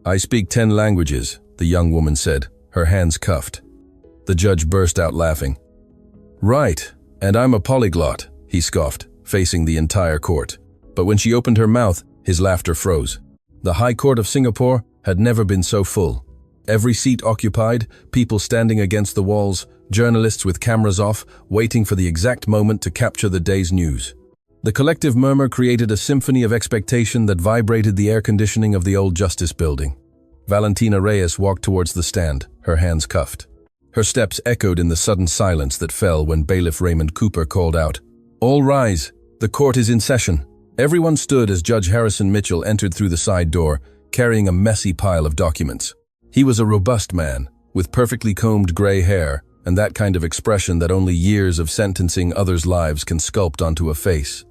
"I speak 10 languages," the young woman said, her hands cuffed. The judge burst out laughing. "Right, and I'm a polyglot," he scoffed, facing the entire court. But when she opened her mouth, his laughter froze. The High Court of Singapore had never been so full. Every seat occupied, people standing against the walls, journalists with cameras off, waiting for the exact moment to capture the day's news. The collective murmur created a symphony of expectation that vibrated the air conditioning of the old Justice Building. Valentina Reyes walked towards the stand, her hands cuffed. Her steps echoed in the sudden silence that fell when Bailiff Raymond Cooper called out, "All rise, the court is in session." Everyone stood as Judge Harrison Mitchell entered through the side door, carrying a messy pile of documents. He was a robust man, with perfectly combed gray hair, and that kind of expression that only years of sentencing others' lives can sculpt onto a face.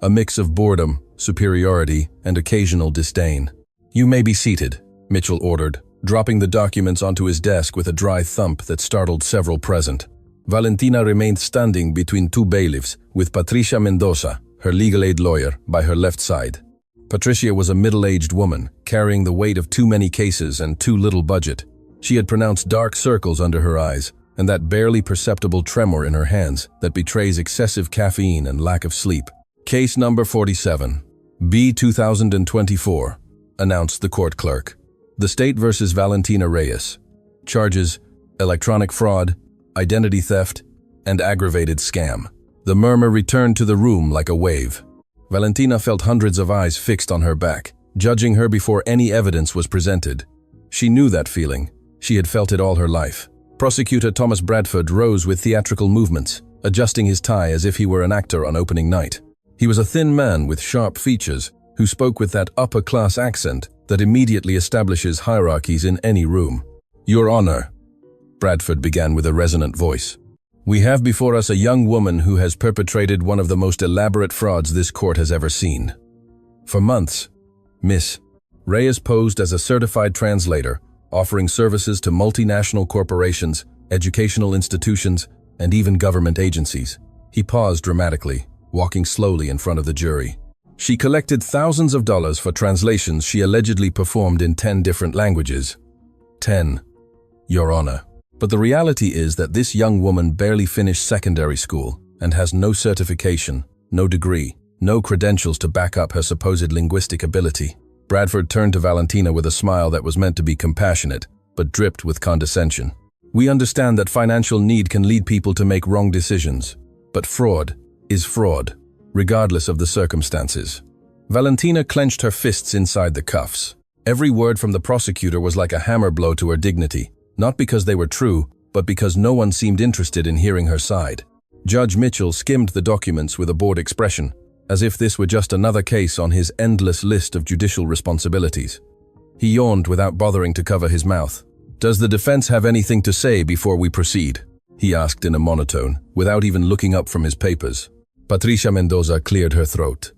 A mix of boredom, superiority, and occasional disdain. "You may be seated," Mitchell ordered, dropping the documents onto his desk with a dry thump that startled several present. Valentina remained standing between two bailiffs, with Patricia Mendoza, her legal aid lawyer, by her left side. Patricia was a middle-aged woman, carrying the weight of too many cases and too little budget. She had pronounced dark circles under her eyes, and that barely perceptible tremor in her hands that betrays excessive caffeine and lack of sleep. "Case number 47, B 2024, announced the court clerk. The State versus Valentina Reyes. Charges: electronic fraud, identity theft, and aggravated scam. The murmur returned to the room like a wave. Valentina felt hundreds of eyes fixed on her back, judging her before any evidence was presented. She knew that feeling. She had felt it all her life. Prosecutor Thomas Bradford rose with theatrical movements, adjusting his tie as if he were an actor on opening night. He was a thin man with sharp features, who spoke with that upper-class accent that immediately establishes hierarchies in any room. "Your Honor," Bradford began with a resonant voice, "we have before us a young woman who has perpetrated one of the most elaborate frauds this court has ever seen. For months, Miss Reyes posed as a certified translator, offering services to multinational corporations, educational institutions, and even government agencies." He paused dramatically, walking slowly in front of the jury. "She collected thousands of dollars for translations she allegedly performed in 10 different languages. 10, Your Honor. But the reality is that this young woman barely finished secondary school and has no certification, no degree, no credentials to back up her supposed linguistic ability." Bradford turned to Valentina with a smile that was meant to be compassionate, but dripped with condescension. "We understand that financial need can lead people to make wrong decisions, but fraud is fraud, regardless of the circumstances." Valentina clenched her fists inside the cuffs. Every word from the prosecutor was like a hammer blow to her dignity, not because they were true, but because no one seemed interested in hearing her side. Judge Mitchell skimmed the documents with a bored expression, as if this were just another case on his endless list of judicial responsibilities. He yawned without bothering to cover his mouth. "Does the defense have anything to say before we proceed?" he asked in a monotone, without even looking up from his papers. Patricia Mendoza cleared her throat.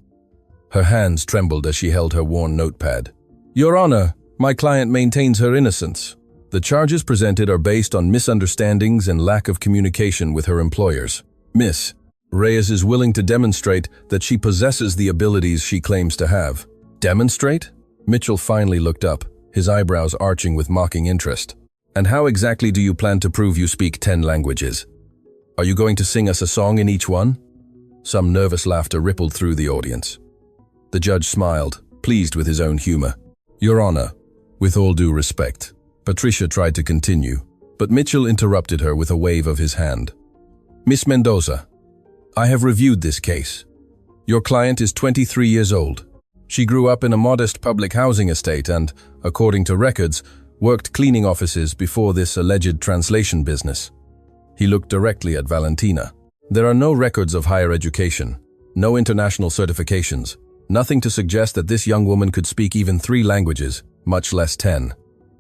Her hands trembled as she held her worn notepad. "Your Honor, my client maintains her innocence. The charges presented are based on misunderstandings and lack of communication with her employers. Miss Reyes is willing to demonstrate that she possesses the abilities she claims to have." "Demonstrate?" Mitchell finally looked up, his eyebrows arching with mocking interest. "And how exactly do you plan to prove you speak 10 languages? Are you going to sing us a song in each one?" Some nervous laughter rippled through the audience. The judge smiled, pleased with his own humor. "Your Honor, with all due respect." Patricia tried to continue, but Mitchell interrupted her with a wave of his hand. "Miss Mendoza, I have reviewed this case. Your client is 23 years old. She grew up in a modest public housing estate and, according to records, worked cleaning offices before this alleged translation business." He looked directly at Valentina. "There are no records of higher education, no international certifications, nothing to suggest that this young woman could speak even 3 languages, much less 10.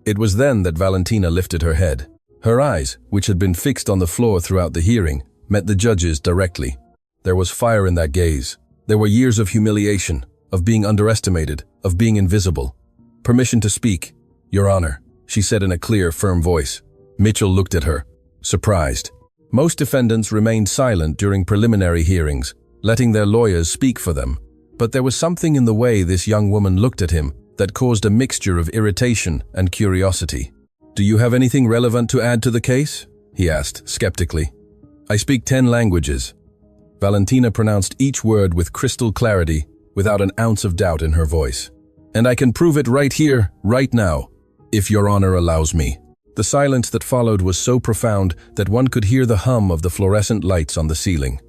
It was then that Valentina lifted her head. Her eyes, which had been fixed on the floor throughout the hearing, met the judge's directly. There was fire in that gaze. There were years of humiliation, of being underestimated, of being invisible. "Permission to speak, Your Honor," she said in a clear, firm voice. Mitchell looked at her, surprised. Most defendants remained silent during preliminary hearings, letting their lawyers speak for them. But there was something in the way this young woman looked at him that caused a mixture of irritation and curiosity. "Do you have anything relevant to add to the case?" he asked, skeptically. "I speak 10 languages." Valentina pronounced each word with crystal clarity, without an ounce of doubt in her voice. "And I can prove it right here, right now, if Your Honor allows me." The silence that followed was so profound that one could hear the hum of the fluorescent lights on the ceiling.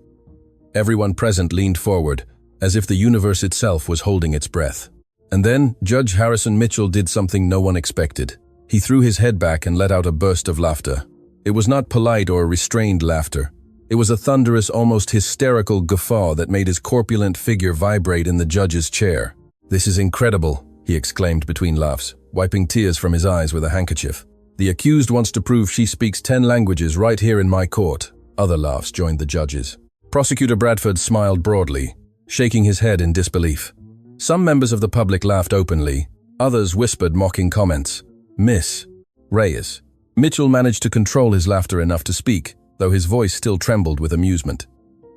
Everyone present leaned forward, as if the universe itself was holding its breath. And then, Judge Harrison Mitchell did something no one expected. He threw his head back and let out a burst of laughter. It was not polite or restrained laughter. It was a thunderous, almost hysterical guffaw that made his corpulent figure vibrate in the judge's chair. "This is incredible," he exclaimed between laughs, wiping tears from his eyes with a handkerchief. "The accused wants to prove she speaks 10 languages right here in my court." Other laughs joined the judges. Prosecutor Bradford smiled broadly, shaking his head in disbelief. Some members of the public laughed openly, others whispered mocking comments. "Miss Reyes." Mitchell managed to control his laughter enough to speak, though his voice still trembled with amusement.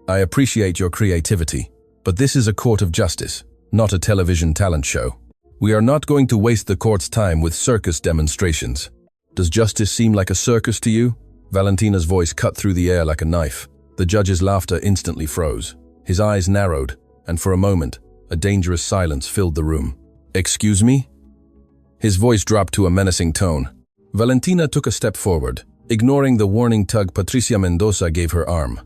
"I appreciate your creativity, but this is a court of justice, not a television talent show. We are not going to waste the court's time with circus demonstrations." "Does justice seem like a circus to you?" Valentina's voice cut through the air like a knife. The judge's laughter instantly froze. His eyes narrowed, and for a moment, a dangerous silence filled the room. "Excuse me?" His voice dropped to a menacing tone. Valentina took a step forward, ignoring the warning tug Patricia Mendoza gave her arm.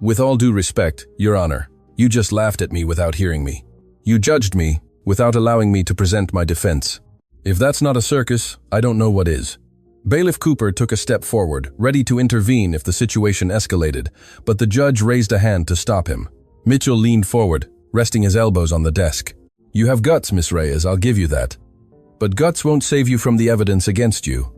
"With all due respect, Your Honor, you just laughed at me without hearing me. You judged me without allowing me to present my defense. If that's not a circus, I don't know what is." Bailiff Cooper took a step forward, ready to intervene if the situation escalated, but the judge raised a hand to stop him. Mitchell leaned forward, resting his elbows on the desk. "You have guts, Miss Reyes, I'll give you that. But guts won't save you from the evidence against you."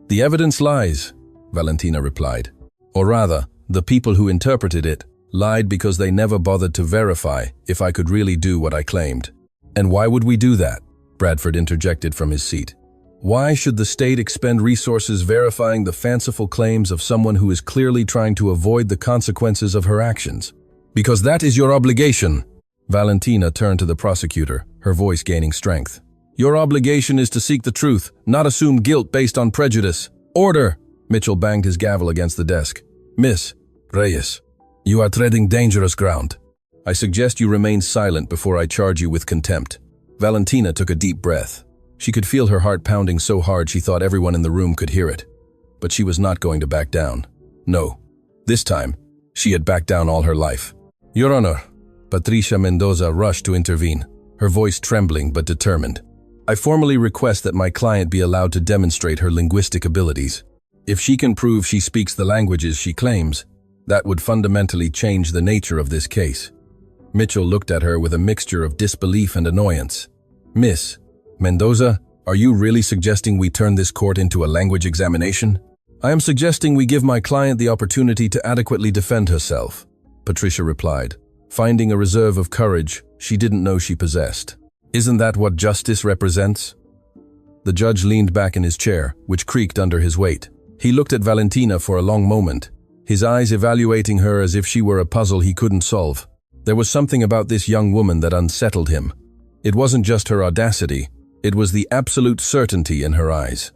"The evidence lies," Valentina replied. "Or rather, the people who interpreted it lied because they never bothered to verify if I could really do what I claimed." "And why would we do that?" Bradford interjected from his seat. "Why should the state expend resources verifying the fanciful claims of someone who is clearly trying to avoid the consequences of her actions?" "Because that is your obligation." Valentina turned to the prosecutor, her voice gaining strength. "Your obligation is to seek the truth, not assume guilt based on prejudice." "Order!" Mitchell banged his gavel against the desk. "Miss Reyes, you are treading dangerous ground. I suggest you remain silent before I charge you with contempt." Valentina took a deep breath. She could feel her heart pounding so hard she thought everyone in the room could hear it. But she was not going to back down. No. This time, she had backed down all her life. "Your Honor," Patricia Mendoza rushed to intervene, her voice trembling but determined. "I formally request that my client be allowed to demonstrate her linguistic abilities. If she can prove she speaks the languages she claims, that would fundamentally change the nature of this case." Mitchell looked at her with a mixture of disbelief and annoyance. "Miss Mendoza, are you really suggesting we turn this court into a language examination?" "I am suggesting we give my client the opportunity to adequately defend herself," Patricia replied, finding a reserve of courage she didn't know she possessed. "Isn't that what justice represents?" The judge leaned back in his chair, which creaked under his weight. He looked at Valentina for a long moment, his eyes evaluating her as if she were a puzzle he couldn't solve. There was something about this young woman that unsettled him. It wasn't just her audacity, it was the absolute certainty in her eyes.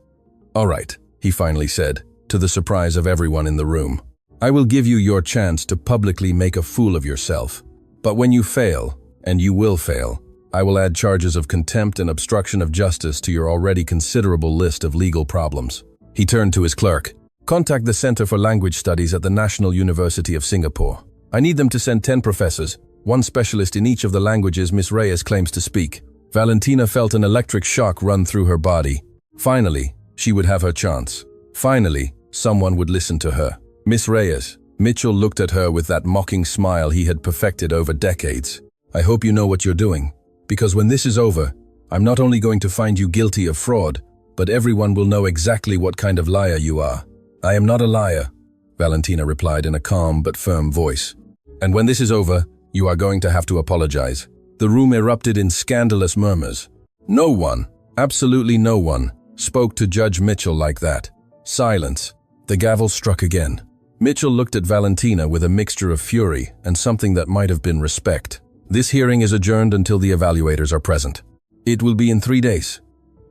"All right," he finally said, to the surprise of everyone in the room. "I will give you your chance to publicly make a fool of yourself. But when you fail, and you will fail, I will add charges of contempt and obstruction of justice to your already considerable list of legal problems." He turned to his clerk. "Contact the Center for Language Studies at the National University of Singapore. I need them to send 10 professors, one specialist in each of the languages Miss Reyes claims to speak." Valentina felt an electric shock run through her body. Finally, she would have her chance. Finally, someone would listen to her. "Miss Reyes," Mitchell looked at her with that mocking smile he had perfected over decades. "I hope you know what you're doing, because when this is over, I'm not only going to find you guilty of fraud, but everyone will know exactly what kind of liar you are." "I am not a liar," Valentina replied in a calm but firm voice. "And when this is over, you are going to have to apologize." The room erupted in scandalous murmurs. No one, absolutely no one, spoke to Judge Mitchell like that. Silence. The gavel struck again. Mitchell looked at Valentina with a mixture of fury and something that might have been respect. "This hearing is adjourned until the evaluators are present." It will be in 3 days.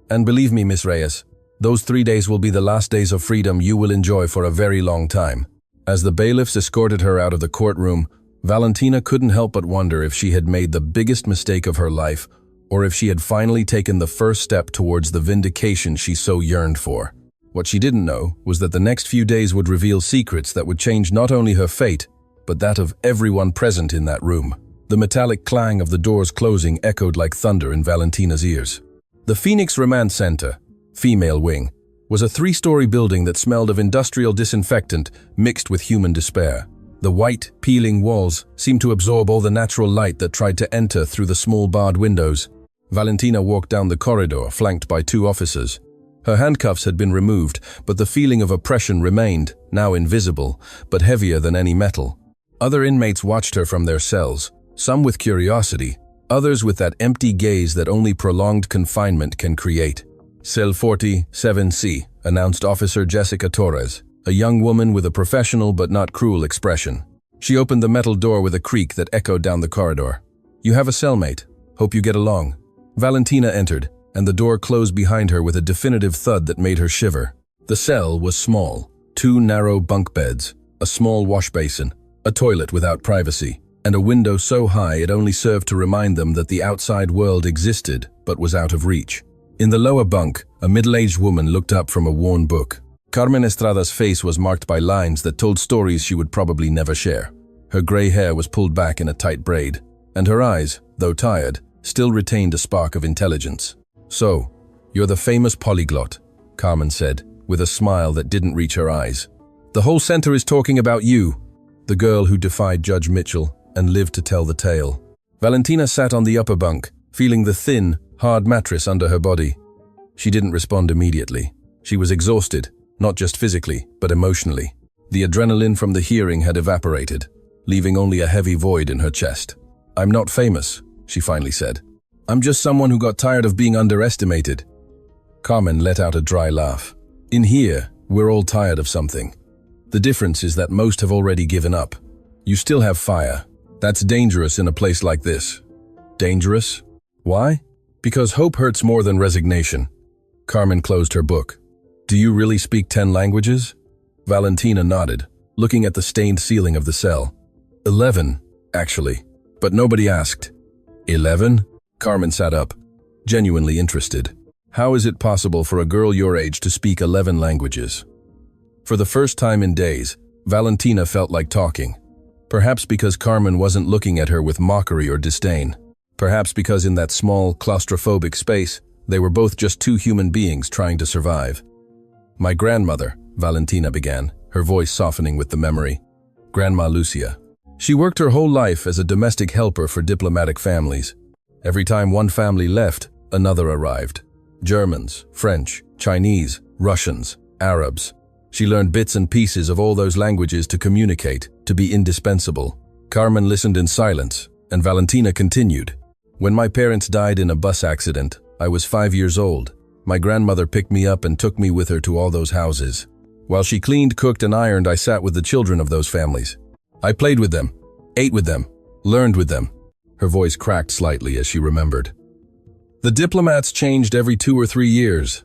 And believe me, Miss Reyes, those 3 days will be the last days of freedom you will enjoy for a very long time. As the bailiffs escorted her out of the courtroom, Valentina couldn't help but wonder if she had made the biggest mistake of her life, or if she had finally taken the first step towards the vindication she so yearned for. What she didn't know was that the next few days would reveal secrets that would change not only her fate, but that of everyone present in that room. The metallic clang of the doors closing echoed like thunder in Valentina's ears. The Phoenix Remand Center, female wing, was a 3-story building that smelled of industrial disinfectant mixed with human despair. The white, peeling walls seemed to absorb all the natural light that tried to enter through the small barred windows. Valentina walked down the corridor, flanked by 2 officers. Her handcuffs had been removed, but the feeling of oppression remained, now invisible, but heavier than any metal. Other inmates watched her from their cells, some with curiosity, others with that empty gaze that only prolonged confinement can create. Cell 47C, announced Officer Jessica Torres, a young woman with a professional but not cruel expression. She opened the metal door with a creak that echoed down the corridor. "You have a cellmate. Hope you get along." Valentina entered, and the door closed behind her with a definitive thud that made her shiver. The cell was small, 2 narrow bunk beds, a small wash basin, a toilet without privacy, and a window so high it only served to remind them that the outside world existed but was out of reach. In the lower bunk, a middle-aged woman looked up from a worn book. Carmen Estrada's face was marked by lines that told stories she would probably never share. Her gray hair was pulled back in a tight braid, and her eyes, though tired, still retained a spark of intelligence. "So, you're the famous polyglot," Carmen said, with a smile that didn't reach her eyes. "The whole center is talking about you, the girl who defied Judge Mitchell and lived to tell the tale." Valentina sat on the upper bunk, feeling the thin, hard mattress under her body. She didn't respond immediately. She was exhausted, not just physically, but emotionally. The adrenaline from the hearing had evaporated, leaving only a heavy void in her chest. "I'm not famous," she finally said. "I'm just someone who got tired of being underestimated." Carmen let out a dry laugh. "In here, we're all tired of something. The difference is that most have already given up. You still have fire. That's dangerous in a place like this." "Dangerous? Why?" "Because hope hurts more than resignation." Carmen closed her book. "Do you really speak 10 languages?" Valentina nodded, looking at the stained ceiling of the cell. 11, actually. But nobody asked. 11? Carmen sat up, genuinely interested. "How is it possible for a girl your age to speak 11 languages?" For the first time in days, Valentina felt like talking. Perhaps because Carmen wasn't looking at her with mockery or disdain. Perhaps because in that small, claustrophobic space, they were both just 2 human beings trying to survive. "My grandmother," Valentina began, her voice softening with the memory. "Grandma Lucia. She worked her whole life as a domestic helper for diplomatic families. Every time one family left, another arrived. Germans, French, Chinese, Russians, Arabs. She learned bits and pieces of all those languages to communicate, to be indispensable." Carmen listened in silence, and Valentina continued. "When my parents died in a bus accident, I was 5 years old. My grandmother picked me up and took me with her to all those houses. While she cleaned, cooked, and ironed, I sat with the children of those families. I played with them, ate with them, learned with them." Her voice cracked slightly as she remembered. "The diplomats changed every 2 or 3 years.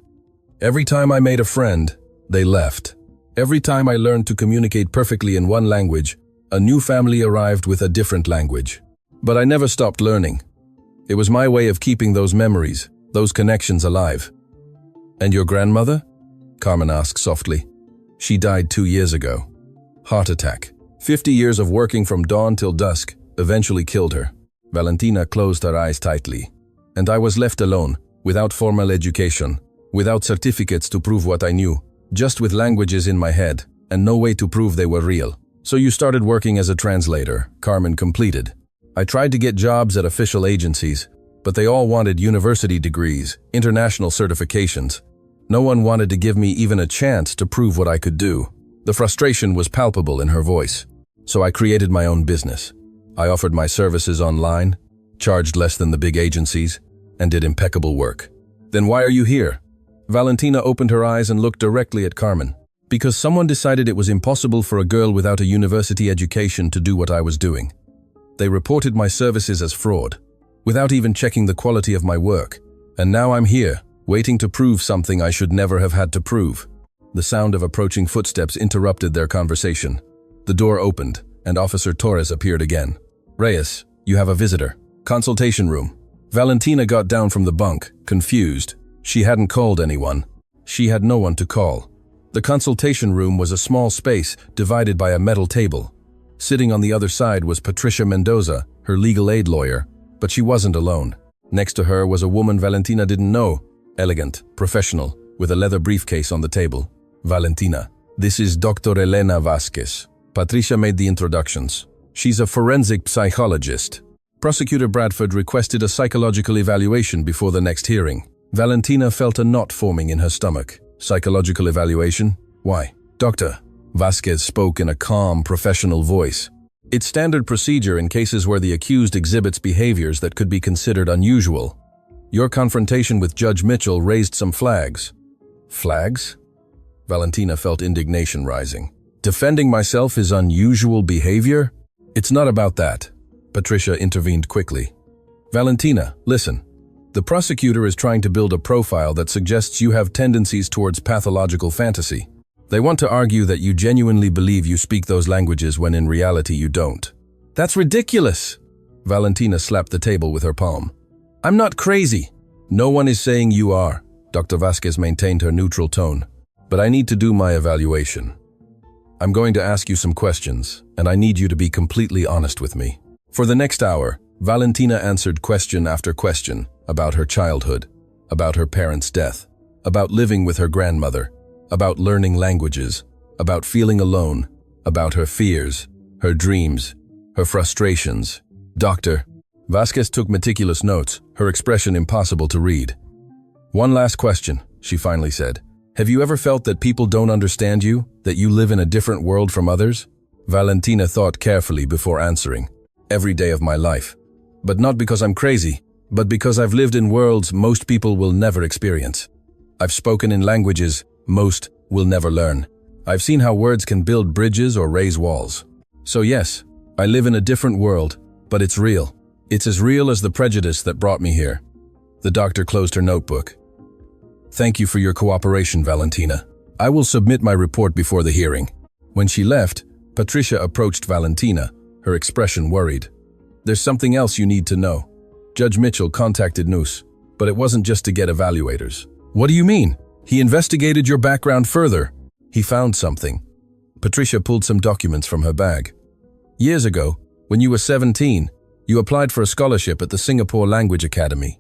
Every time I made a friend, they left. Every time I learned to communicate perfectly in one language, a new family arrived with a different language. But I never stopped learning. It was my way of keeping those memories, those connections alive." "And your grandmother?" Carmen asked softly. "She died 2 years ago. Heart attack. 50 years of working from dawn till dusk eventually killed her." Valentina closed her eyes tightly. "And I was left alone, without formal education, without certificates to prove what I knew, just with languages in my head, and no way to prove they were real. So you started working as a translator," Carmen completed. "I tried to get jobs at official agencies, but they all wanted university degrees, international certifications. No one wanted to give me even a chance to prove what I could do." The frustration was palpable in her voice. "So I created my own business. I offered my services online, charged less than the big agencies, and did impeccable work." "Then why are you here?" Valentina opened her eyes and looked directly at Carmen. "Because someone decided it was impossible for a girl without a university education to do what I was doing. They reported my services as fraud, without even checking the quality of my work. And now I'm here, waiting to prove something I should never have had to prove. The sound of approaching footsteps interrupted their conversation. The door opened, and Officer Torres appeared again. Reyes, you have a visitor. Consultation room. Valentina got down from the bunk, confused. She hadn't called anyone. She had no one to call. The consultation room was a small space divided by a metal table. Sitting on the other side was Patricia Mendoza, her legal aid lawyer, but she wasn't alone. Next to her was a woman Valentina didn't know, elegant, professional, with a leather briefcase on the table. Valentina, this is Dr. Elena Vasquez. Patricia made the introductions. She's a forensic psychologist. Prosecutor Bradford requested a psychological evaluation before the next hearing. Valentina felt a knot forming in her stomach. Psychological evaluation? Why? Doctor. Vasquez spoke in a calm, professional voice. It's standard procedure in cases where the accused exhibits behaviors that could be considered unusual. Your confrontation with Judge Mitchell raised some flags. Flags? Valentina felt indignation rising. Defending myself is unusual behavior? It's not about that. Patricia intervened quickly. Valentina, listen. The prosecutor is trying to build a profile that suggests you have tendencies towards pathological fantasy. They want to argue that you genuinely believe you speak those languages when in reality you don't. That's ridiculous! Valentina slapped the table with her palm. I'm not crazy. No one is saying you are. Dr. Vasquez maintained her neutral tone. But I need to do my evaluation. I'm going to ask you some questions, and I need you to be completely honest with me. For the next hour, Valentina answered question after question about her childhood, about her parents' death, about living with her grandmother, about learning languages, about feeling alone, about her fears, her dreams, her frustrations. Dr. Vasquez took meticulous notes, her expression impossible to read. One last question, she finally said. Have you ever felt that people don't understand you, that you live in a different world from others? Valentina thought carefully before answering. Every day of my life. But not because I'm crazy, but because I've lived in worlds most people will never experience. I've spoken in languages most will never learn. I've seen how words can build bridges or raise walls. So yes, I live in a different world, but it's real. It's as real as the prejudice that brought me here. The doctor closed her notebook. Thank you for your cooperation, Valentina. I will submit my report before the hearing. When she left, Patricia approached Valentina, her expression worried. There's something else you need to know. Judge Mitchell contacted Noose, but it wasn't just to get evaluators. What do you mean? He investigated your background further. He found something. Patricia pulled some documents from her bag. Years ago, when you were 17, you applied for a scholarship at the Singapore Language Academy.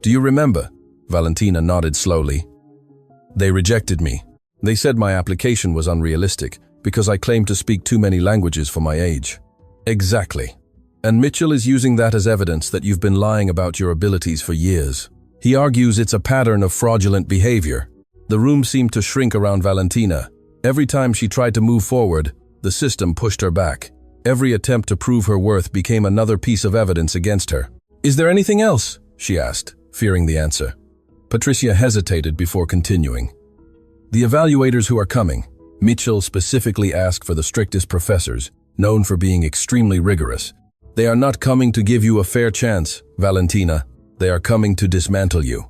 Do you remember? Valentina nodded slowly. They rejected me. They said my application was unrealistic because I claimed to speak too many languages for my age. Exactly. And Mitchell is using that as evidence that you've been lying about your abilities for years. He argues it's a pattern of fraudulent behavior. The room seemed to shrink around Valentina. Every time she tried to move forward, the system pushed her back. Every attempt to prove her worth became another piece of evidence against her. Is there anything else? She asked, fearing the answer. Patricia hesitated before continuing. The evaluators who are coming, Mitchell specifically asked for the strictest professors, known for being extremely rigorous. They are not coming to give you a fair chance, Valentina. They are coming to dismantle you.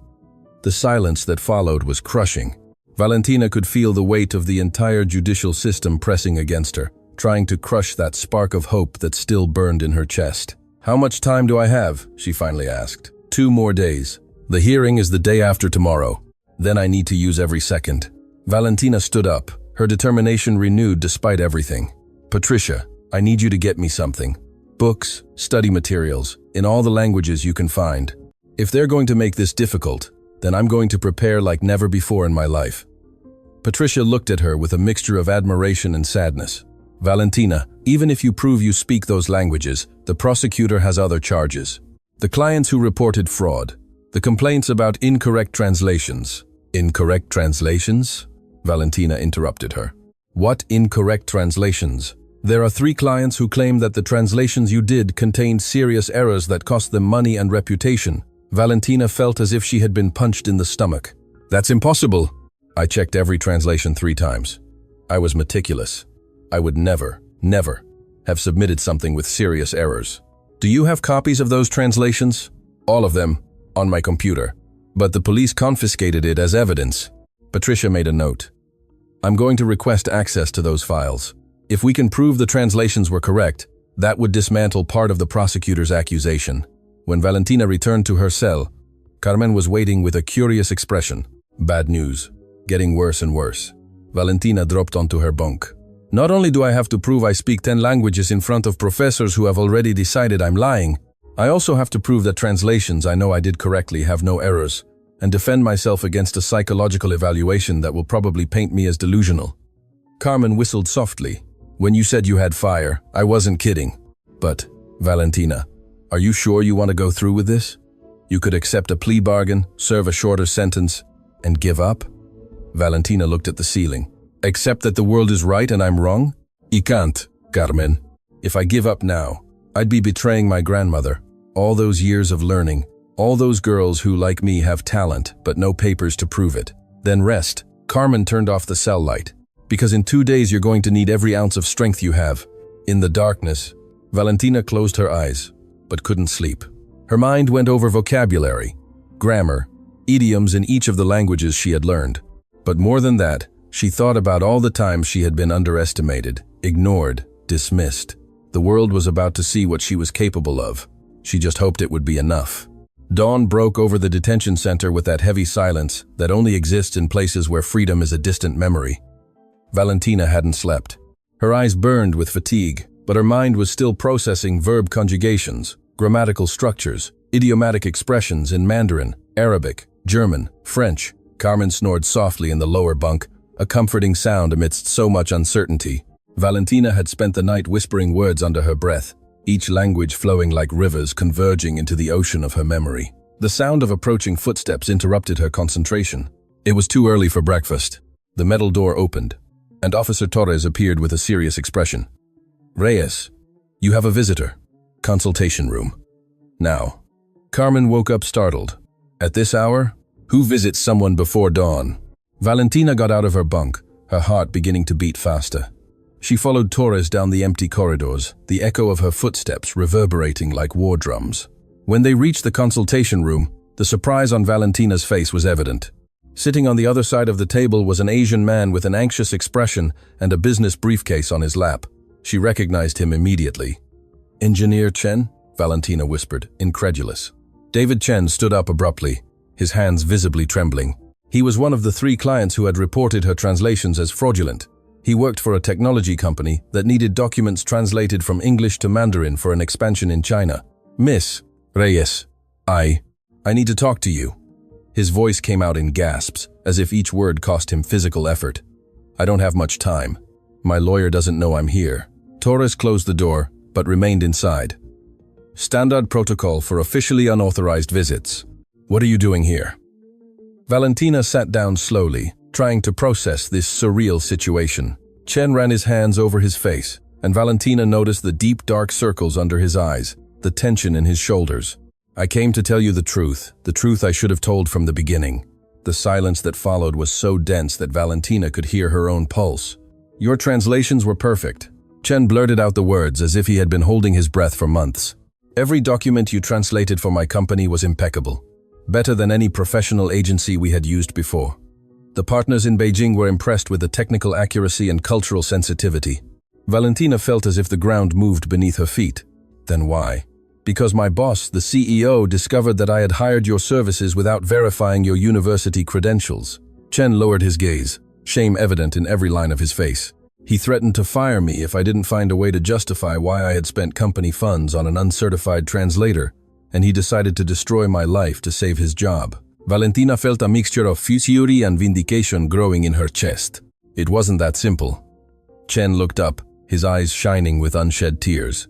The silence that followed was crushing. Valentina could feel the weight of the entire judicial system pressing against her, trying to crush that spark of hope that still burned in her chest. How much time do I have? She finally asked. 2 more days. The hearing is the day after tomorrow. Then I need to use every second. Valentina stood up, her determination renewed despite everything. Patricia, I need you to get me something. Books, study materials, in all the languages you can find. If they're going to make this difficult, then I'm going to prepare like never before in my life. Patricia looked at her with a mixture of admiration and sadness. Valentina, even if you prove you speak those languages, the prosecutor has other charges. The clients who reported fraud. The complaints about incorrect translations. Incorrect translations? Valentina interrupted her. What incorrect translations? There are 3 clients who claim that the translations you did contained serious errors that cost them money and reputation. Valentina felt as if she had been punched in the stomach. That's impossible. I checked every translation 3 times. I was meticulous. I would never have submitted something with serious errors. Do you have copies of those translations? All of them, on my computer. but the police confiscated it as evidence. Patricia made a note. I'm going to request access to those files. If we can prove the translations were correct, that would dismantle part of the prosecutor's accusation. When Valentina returned to her cell, Carmen was waiting with a curious expression. Bad news. Getting worse and worse. Valentina dropped onto her bunk. Not only do I have to prove I speak 10 languages in front of professors who have already decided I'm lying, I also have to prove that translations I know I did correctly have no errors, and defend myself against a psychological evaluation that will probably paint me as delusional. Carmen whistled softly. When you said you had fire, I wasn't kidding. But, Valentina, are you sure you want to go through with this? You could accept a plea bargain, serve a shorter sentence, and give up? Valentina looked at the ceiling. Accept that the world is right and I'm wrong? I can't, Carmen. If I give up now, I'd be betraying my grandmother. All those years of learning, all those girls who, like me, have talent but no papers to prove it. Then rest. Carmen turned off the cell light. Because in 2 days you're going to need every ounce of strength you have. In the darkness, Valentina closed her eyes, but couldn't sleep. Her mind went over vocabulary, grammar, idioms in each of the languages she had learned. But more than that, she thought about all the times she had been underestimated, ignored, dismissed. The world was about to see what she was capable of. She just hoped it would be enough. Dawn broke over the detention center with that heavy silence that only exists in places where freedom is a distant memory. Valentina hadn't slept. Her eyes burned with fatigue, but her mind was still processing verb conjugations, grammatical structures, idiomatic expressions in Mandarin, Arabic, German, French. Carmen snored softly in the lower bunk, a comforting sound amidst so much uncertainty. Valentina had spent the night whispering words under her breath, each language flowing like rivers converging into the ocean of her memory. The sound of approaching footsteps interrupted her concentration. It was too early for breakfast. The metal door opened, and Officer Torres appeared with a serious expression. Reyes, you have a visitor. Consultation room. Now. Carmen woke up startled. At this hour? Who visits someone before dawn? Valentina got out of her bunk, her heart beginning to beat faster. She followed Torres down the empty corridors, the echo of her footsteps reverberating like war drums. When they reached the consultation room, the surprise on Valentina's face was evident. Sitting on the other side of the table was an Asian man with an anxious expression and a business briefcase on his lap. She recognized him immediately. Engineer Chen? Valentina whispered, incredulous. David Chen stood up abruptly, his hands visibly trembling. He was one of the 3 clients who had reported her translations as fraudulent. He worked for a technology company that needed documents translated from English to Mandarin for an expansion in China. Miss Reyes, I need to talk to you. His voice came out in gasps, as if each word cost him physical effort. I don't have much time. My lawyer doesn't know I'm here. Torres closed the door, but remained inside. Standard protocol for officially unauthorized visits. What are you doing here? Valentina sat down slowly, trying to process this surreal situation. Chen ran his hands over his face, and Valentina noticed the deep dark circles under his eyes, the tension in his shoulders. I came to tell you the truth I should have told from the beginning. The silence that followed was so dense that Valentina could hear her own pulse. Your translations were perfect. Chen blurted out the words as if he had been holding his breath for months. Every document you translated for my company was impeccable. Better than any professional agency we had used before. The partners in Beijing were impressed with the technical accuracy and cultural sensitivity. Valentina felt as if the ground moved beneath her feet. Then why? Because my boss, the CEO, discovered that I had hired your services without verifying your university credentials. Chen lowered his gaze, shame evident in every line of his face. He threatened to fire me if I didn't find a way to justify why I had spent company funds on an uncertified translator, and he decided to destroy my life to save his job. Valentina felt a mixture of fury and vindication growing in her chest. It wasn't that simple. Chen looked up, his eyes shining with unshed tears.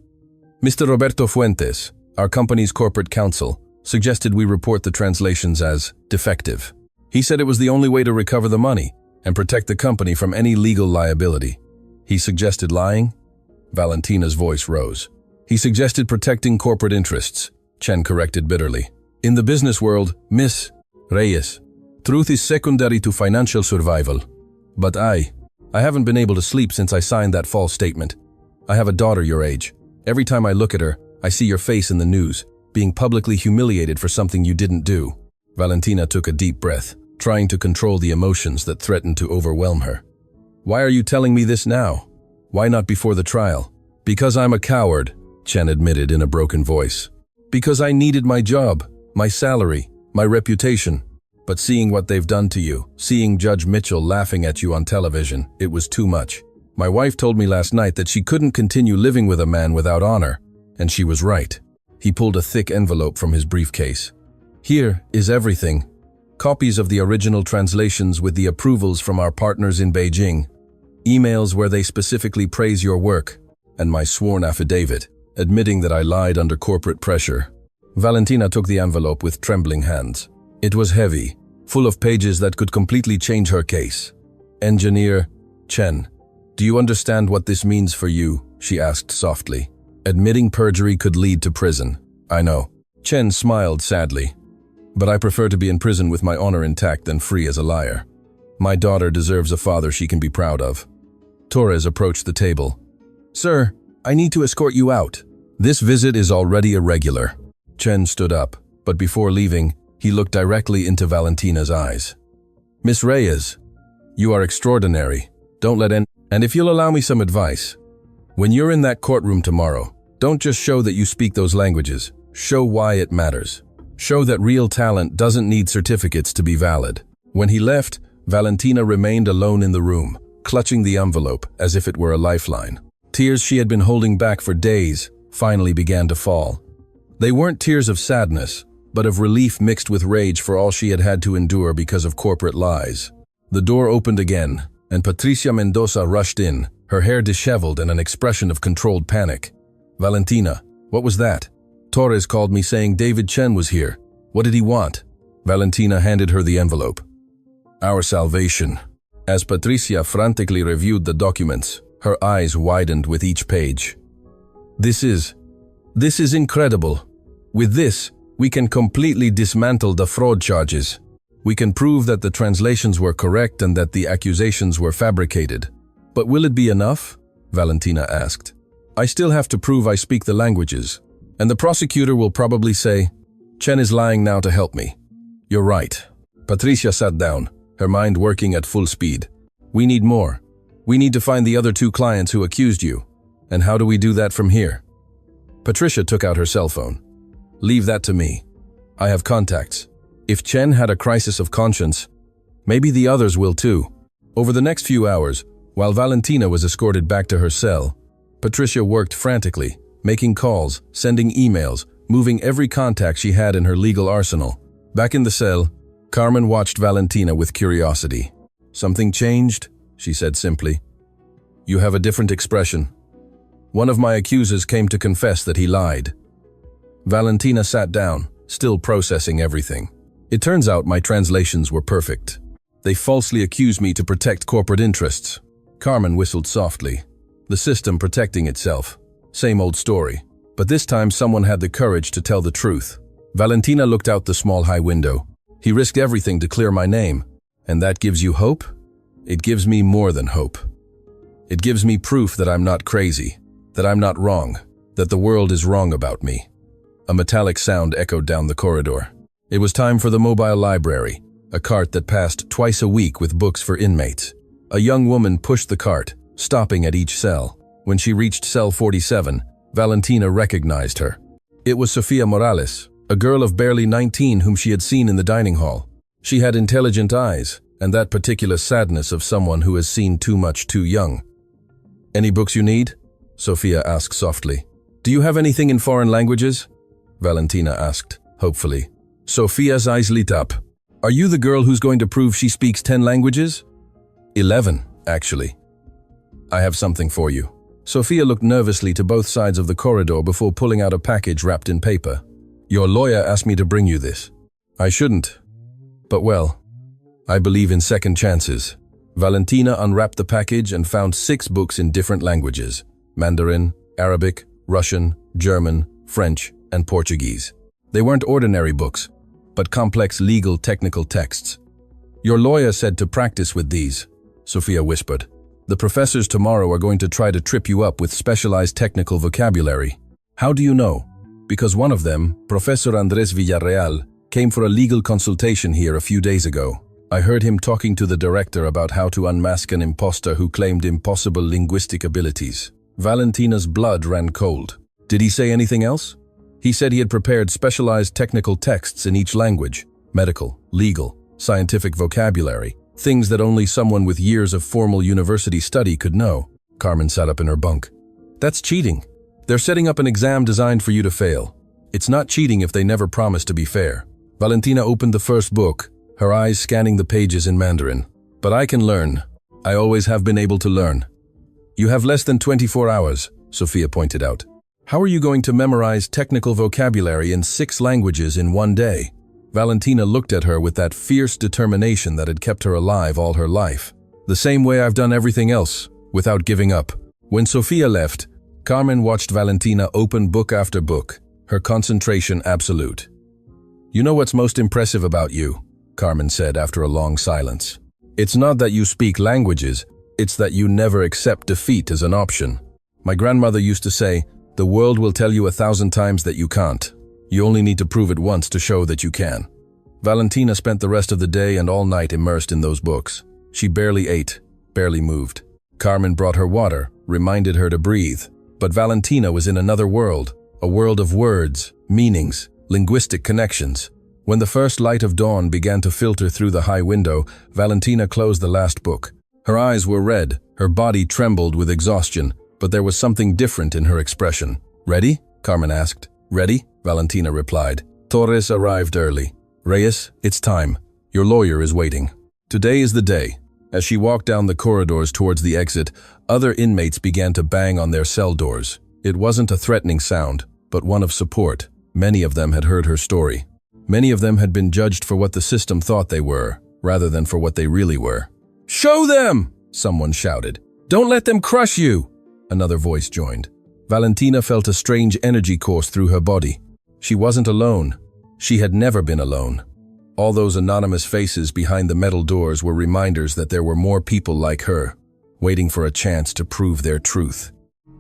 Mr. Roberto Fuentes, our company's corporate counsel, suggested we report the translations as defective. He said it was the only way to recover the money and protect the company from any legal liability. He suggested lying? Valentina's voice rose. He suggested protecting corporate interests, Chen corrected bitterly. In the business world, Miss Reyes, truth is secondary to financial survival. But I haven't been able to sleep since I signed that false statement. I have a daughter your age. Every time I look at her, I see your face in the news, being publicly humiliated for something you didn't do. Valentina took a deep breath, trying to control the emotions that threatened to overwhelm her. Why are you telling me this now? Why not before the trial? Because I'm a coward, Chen admitted in a broken voice. Because I needed my job, my salary, my reputation. But seeing what they've done to you, seeing Judge Mitchell laughing at you on television, it was too much. My wife told me last night that she couldn't continue living with a man without honor, and she was right. He pulled a thick envelope from his briefcase. Here is everything. Copies of the original translations with the approvals from our partners in Beijing, emails where they specifically praise your work, and my sworn affidavit, admitting that I lied under corporate pressure. Valentina took the envelope with trembling hands. It was heavy, full of pages that could completely change her case. Engineer Chen, do you understand what this means for you? She asked softly. Admitting perjury could lead to prison. I know. Chen smiled sadly. But I prefer to be in prison with my honor intact than free as a liar. My daughter deserves a father she can be proud of. Torres approached the table. Sir, I need to escort you out. This visit is already irregular. Chen stood up, but before leaving, he looked directly into Valentina's eyes. Miss Reyes, you are extraordinary. Don't let And if you'll allow me some advice, when you're in that courtroom tomorrow, don't just show that you speak those languages. Show why it matters. Show that real talent doesn't need certificates to be valid. When he left, Valentina remained alone in the room, clutching the envelope as if it were a lifeline. Tears she had been holding back for days finally began to fall. They weren't tears of sadness, but of relief mixed with rage for all she had had to endure because of corporate lies. The door opened again, and Patricia Mendoza rushed in, her hair disheveled and an expression of controlled panic. Valentina, what was that? Torres called me saying David Chen was here. What did he want? Valentina handed her the envelope. Our salvation. As Patricia frantically reviewed the documents, her eyes widened with each page. This is incredible. With this, we can completely dismantle the fraud charges. We can prove that the translations were correct and that the accusations were fabricated. But will it be enough? Valentina asked. I still have to prove I speak the languages. And the prosecutor will probably say, Chen is lying now to help me. You're right. Patricia sat down, her mind working at full speed. We need more. We need to find the other 2 clients who accused you. And how do we do that from here? Patricia took out her cell phone. Leave that to me. I have contacts. If Chen had a crisis of conscience, maybe the others will too. Over the next few hours, while Valentina was escorted back to her cell, Patricia worked frantically, making calls, sending emails, moving every contact she had in her legal arsenal. Back in the cell, Carmen watched Valentina with curiosity. Something changed? She said simply. You have a different expression. One of my accusers came to confess that he lied. Valentina sat down, still processing everything. It turns out my translations were perfect. They falsely accused me to protect corporate interests. Carmen whistled softly. The system protecting itself. Same old story. But this time someone had the courage to tell the truth. Valentina looked out the small high window. He risked everything to clear my name. And that gives you hope? It gives me more than hope. It gives me proof that I'm not crazy, that I'm not wrong, that the world is wrong about me. A metallic sound echoed down the corridor. It was time for the mobile library, a cart that passed twice a week with books for inmates. A young woman pushed the cart, stopping at each cell. When she reached cell 47, Valentina recognized her. It was Sofia Morales, a girl of barely 19 whom she had seen in the dining hall. She had intelligent eyes, and that particular sadness of someone who has seen too much too young. Any books you need? Sofia asked softly. Do you have anything in foreign languages? Valentina asked, hopefully. Sofia's eyes lit up. Are you the girl who's going to prove she speaks 10 languages? 11, actually. I have something for you. Sofia looked nervously to both sides of the corridor before pulling out a package wrapped in paper. Your lawyer asked me to bring you this. I shouldn't. But well, I believe in second chances. Valentina unwrapped the package and found 6 books in different languages: Mandarin, Arabic, Russian, German, French, and Portuguese. They weren't ordinary books, but complex legal technical texts. Your lawyer said to practice with these, Sofia whispered. The professors tomorrow are going to try to trip you up with specialized technical vocabulary. How do you know? Because one of them, Professor Andrés Villarreal, Came for a legal consultation here a few days ago. I heard him talking to the director about how to unmask an imposter who claimed impossible linguistic abilities. Valentina's blood ran cold. Did he say anything else? He said he had prepared specialized technical texts in each language, medical, legal, scientific vocabulary, things that only someone with years of formal university study could know. Carmen sat up in her bunk. That's cheating. They're setting up an exam designed for you to fail. It's not cheating if they never promise to be fair. Valentina opened the first book, her eyes scanning the pages in Mandarin. But I can learn. I always have been able to learn. You have less than 24 hours, Sophia pointed out. How are you going to memorize technical vocabulary in 6 languages in one day? Valentina looked at her with that fierce determination that had kept her alive all her life. The same way I've done everything else, without giving up. When Sophia left, Carmen watched Valentina open book after book, her concentration absolute. You know what's most impressive about you? Carmen said after a long silence. It's not that you speak languages, it's that you never accept defeat as an option. My grandmother used to say, the world will tell you 1,000 times that you can't. You only need to prove it once to show that you can. Valentina spent the rest of the day and all night immersed in those books. She barely ate, barely moved. Carmen brought her water, reminded her to breathe. But Valentina was in another world, a world of words, meanings, linguistic connections. When the first light of dawn began to filter through the high window, Valentina closed the last book. Her eyes were red, her body trembled with exhaustion, but there was something different in her expression. Ready? Carmen asked. Ready? Valentina replied. Torres arrived early. Reyes, it's time. Your lawyer is waiting. Today is the day. As she walked down the corridors towards the exit, other inmates began to bang on their cell doors. It wasn't a threatening sound, but one of support. Many of them had heard her story. Many of them had been judged for what the system thought they were, rather than for what they really were. Show them! Someone shouted. Don't let them crush you! Another voice joined. Valentina felt a strange energy course through her body. She wasn't alone. She had never been alone. All those anonymous faces behind the metal doors were reminders that there were more people like her, waiting for a chance to prove their truth.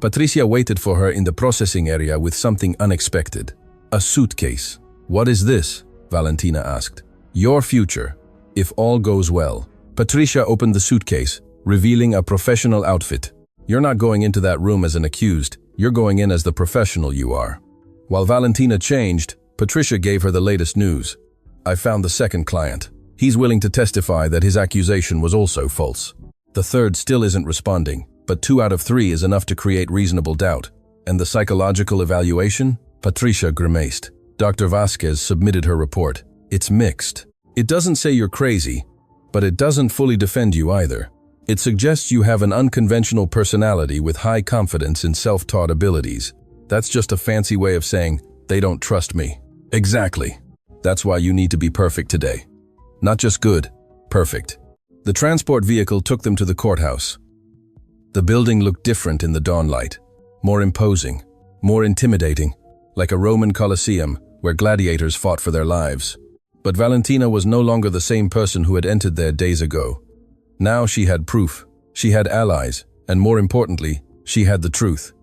Patricia waited for her in the processing area with something unexpected. A suitcase. What is this? Valentina asked. Your future, if all goes well. Patricia opened the suitcase, revealing a professional outfit. You're not going into that room as an accused, you're going in as the professional you are. While Valentina changed, Patricia gave her the latest news. I found the second client. He's willing to testify that his accusation was also false. The third still isn't responding, but 2 out of 3 is enough to create reasonable doubt. And the psychological evaluation? Patricia grimaced. Dr. Vasquez submitted her report. It's mixed. It doesn't say you're crazy, but it doesn't fully defend you either. It suggests you have an unconventional personality with high confidence in self-taught abilities. That's just a fancy way of saying, they don't trust me. Exactly. That's why you need to be perfect today. Not just good, perfect. The transport vehicle took them to the courthouse. The building looked different in the dawnlight, more imposing, more intimidating, like a Roman Colosseum where gladiators fought for their lives. But Valentina was no longer the same person who had entered there days ago. Now she had proof, she had allies, and more importantly, she had the truth.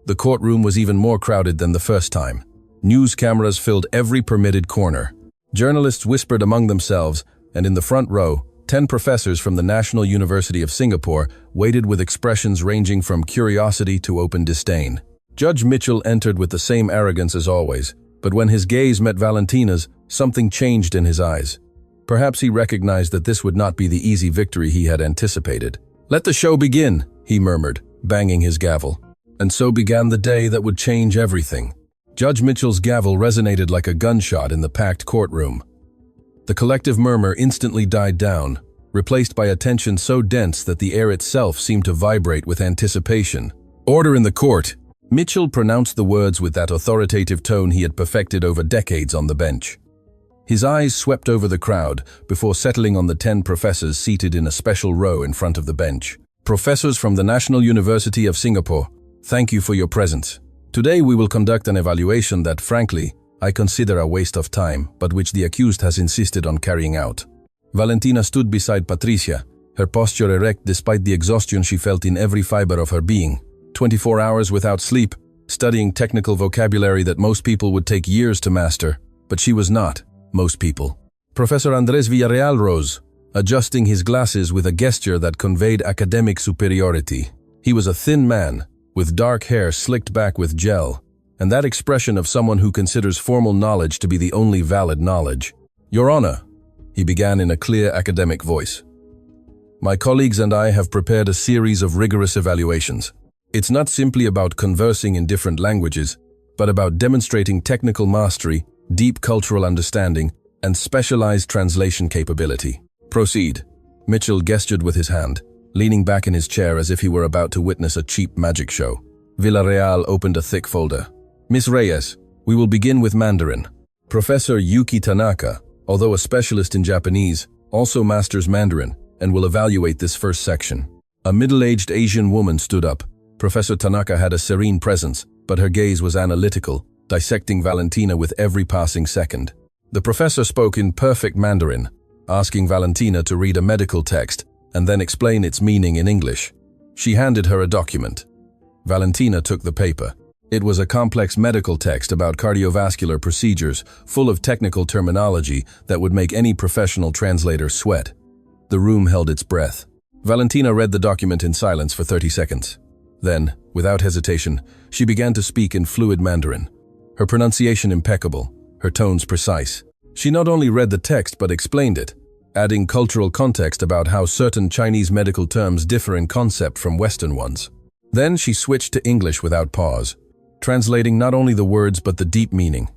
The courtroom was even more crowded than the first time. News cameras filled every permitted corner. Journalists whispered among themselves, and in the front row, 10 professors from the National University of Singapore waited with expressions ranging from curiosity to open disdain. Judge Mitchell entered with the same arrogance as always, but when his gaze met Valentina's, something changed in his eyes. Perhaps he recognized that this would not be the easy victory he had anticipated. Let the show begin, he murmured, banging his gavel. And so began the day that would change everything. Judge Mitchell's gavel resonated like a gunshot in the packed courtroom. The collective murmur instantly died down, replaced by a tension so dense that the air itself seemed to vibrate with anticipation. Order in the court! Mitchell pronounced the words with that authoritative tone he had perfected over decades on the bench. His eyes swept over the crowd before settling on the 10 professors seated in a special row in front of the bench. Professors from the National University of Singapore, thank you for your presence. Today we will conduct an evaluation that, frankly, I consider a waste of time, but which the accused has insisted on carrying out. Valentina stood beside Patricia, her posture erect despite the exhaustion she felt in every fiber of her being. 24 hours without sleep, studying technical vocabulary that most people would take years to master, but she was not. Most people. Professor Andrés Villarreal rose, adjusting his glasses with a gesture that conveyed academic superiority. He was a thin man, with dark hair slicked back with gel, and that expression of someone who considers formal knowledge to be the only valid knowledge. Your Honor, he began in a clear academic voice. My colleagues and I have prepared a series of rigorous evaluations. It's not simply about conversing in different languages, but about demonstrating technical mastery, deep cultural understanding, and specialized translation capability. Proceed. Mitchell gestured with his hand, leaning back in his chair as if he were about to witness a cheap magic show. Villarreal opened a thick folder. Miss Reyes, we will begin with Mandarin. Professor Yuki Tanaka, although a specialist in Japanese, also masters Mandarin and will evaluate this first section. A middle-aged Asian woman stood up. Professor Tanaka had a serene presence, but her gaze was analytical, dissecting Valentina with every passing second. The professor spoke in perfect Mandarin, asking Valentina to read a medical text and then explain its meaning in English. She handed her a document. Valentina took the paper. It was a complex medical text about cardiovascular procedures, full of technical terminology that would make any professional translator sweat. The room held its breath. Valentina read the document in silence for 30 seconds. Then, without hesitation, she began to speak in fluid Mandarin. Her pronunciation impeccable, her tones precise. She not only read the text but explained it, adding cultural context about how certain Chinese medical terms differ in concept from Western ones. Then she switched to English without pause, translating not only the words but the deep meaning,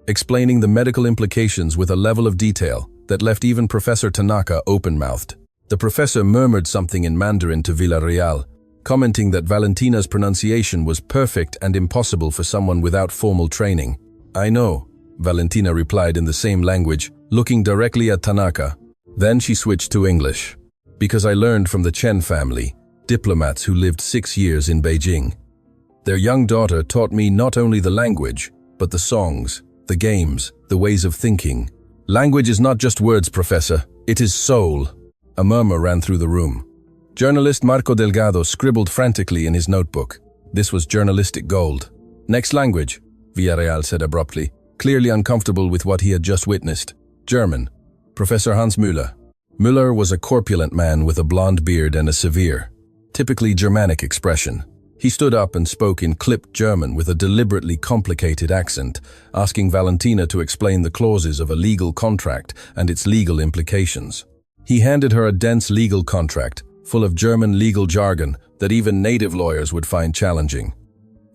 explaining the medical implications with a level of detail that left even Professor Tanaka open-mouthed. The professor murmured something in Mandarin to Villarreal, commenting that Valentina's pronunciation was perfect and impossible for someone without formal training. I know, Valentina replied in the same language, looking directly at Tanaka. Then she switched to English. Because I learned from the Chen family, diplomats who lived 6 years in Beijing. Their young daughter taught me not only the language, but the songs, the games, the ways of thinking. Language is not just words, Professor. It is soul. A murmur ran through the room. Journalist Marco Delgado scribbled frantically in his notebook. This was journalistic gold. Next language, Villarreal said abruptly, clearly uncomfortable with what he had just witnessed. German. Professor Hans Müller. Müller was a corpulent man with a blonde beard and a severe, typically Germanic expression. He stood up and spoke in clipped German with a deliberately complicated accent, asking Valentina to explain the clauses of a legal contract and its legal implications. He handed her a dense legal contract, full of German legal jargon that even native lawyers would find challenging.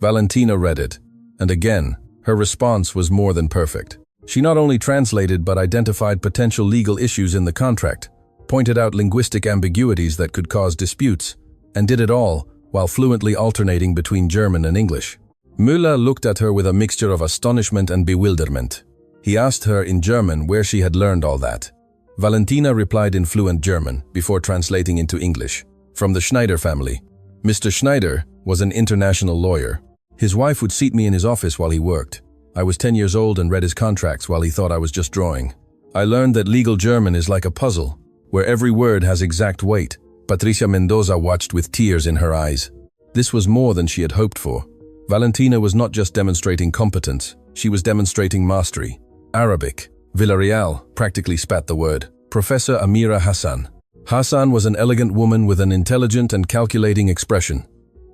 Valentina read it, and again, her response was more than perfect. She not only translated but identified potential legal issues in the contract, pointed out linguistic ambiguities that could cause disputes, and did it all while fluently alternating between German and English. Müller looked at her with a mixture of astonishment and bewilderment. He asked her in German where she had learned all that. Valentina replied in fluent German before translating into English. From the Schneider family. Mr. Schneider was an international lawyer. His wife would seat me in his office while he worked. I was 10 years old and read his contracts while he thought I was just drawing. I learned that legal German is like a puzzle, where every word has exact weight. Patricia Mendoza watched with tears in her eyes. This was more than she had hoped for. Valentina was not just demonstrating competence, she was demonstrating mastery. Arabic. Villarreal practically spat the word. Professor Amira Hassan. Hassan was an elegant woman with an intelligent and calculating expression.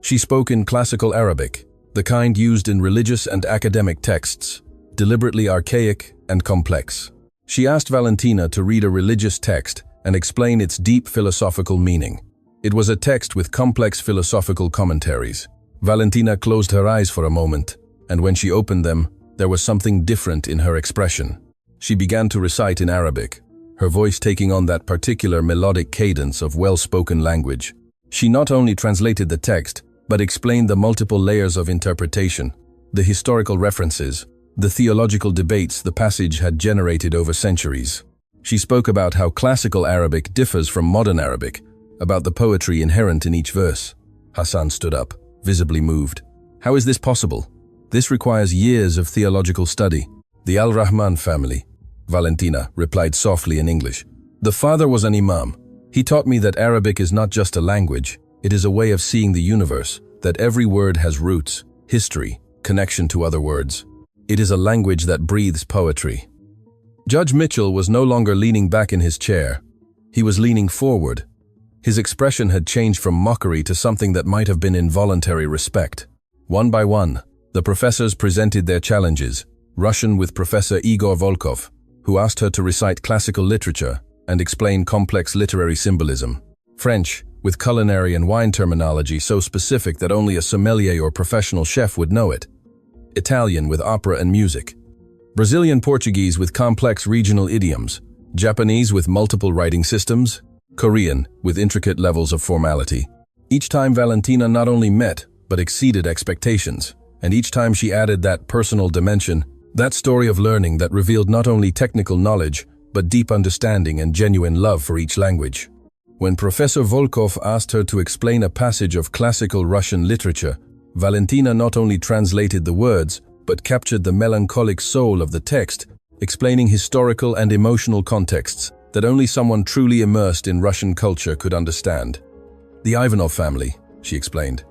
She spoke in classical Arabic, the kind used in religious and academic texts, deliberately archaic and complex. She asked Valentina to read a religious text and explain its deep philosophical meaning. It was a text with complex philosophical commentaries. Valentina closed her eyes for a moment, and when she opened them, there was something different in her expression. She began to recite in Arabic, her voice taking on that particular melodic cadence of well-spoken language. She not only translated the text, but explained the multiple layers of interpretation, the historical references, the theological debates the passage had generated over centuries. She spoke about how classical Arabic differs from modern Arabic, about the poetry inherent in each verse. Hassan stood up, visibly moved. How is this possible? This requires years of theological study. The Al-Rahman family, Valentina replied softly in English. The father was an imam. He taught me that Arabic is not just a language, it is a way of seeing the universe, that every word has roots, history, connection to other words. It is a language that breathes poetry. Judge Mitchell was no longer leaning back in his chair. He was leaning forward. His expression had changed from mockery to something that might have been involuntary respect. One by one, the professors presented their challenges. Russian with Professor Igor Volkov, who asked her to recite classical literature and explain complex literary symbolism. French, with culinary and wine terminology so specific that only a sommelier or professional chef would know it. Italian with opera and music. Brazilian Portuguese with complex regional idioms. Japanese with multiple writing systems. Korean with intricate levels of formality. Each time Valentina not only met, but exceeded expectations. And each time she added that personal dimension, that story of learning that revealed not only technical knowledge, but deep understanding and genuine love for each language. When Professor Volkov asked her to explain a passage of classical Russian literature, Valentina not only translated the words, but captured the melancholic soul of the text, explaining historical and emotional contexts that only someone truly immersed in Russian culture could understand. The Ivanov family, she explained.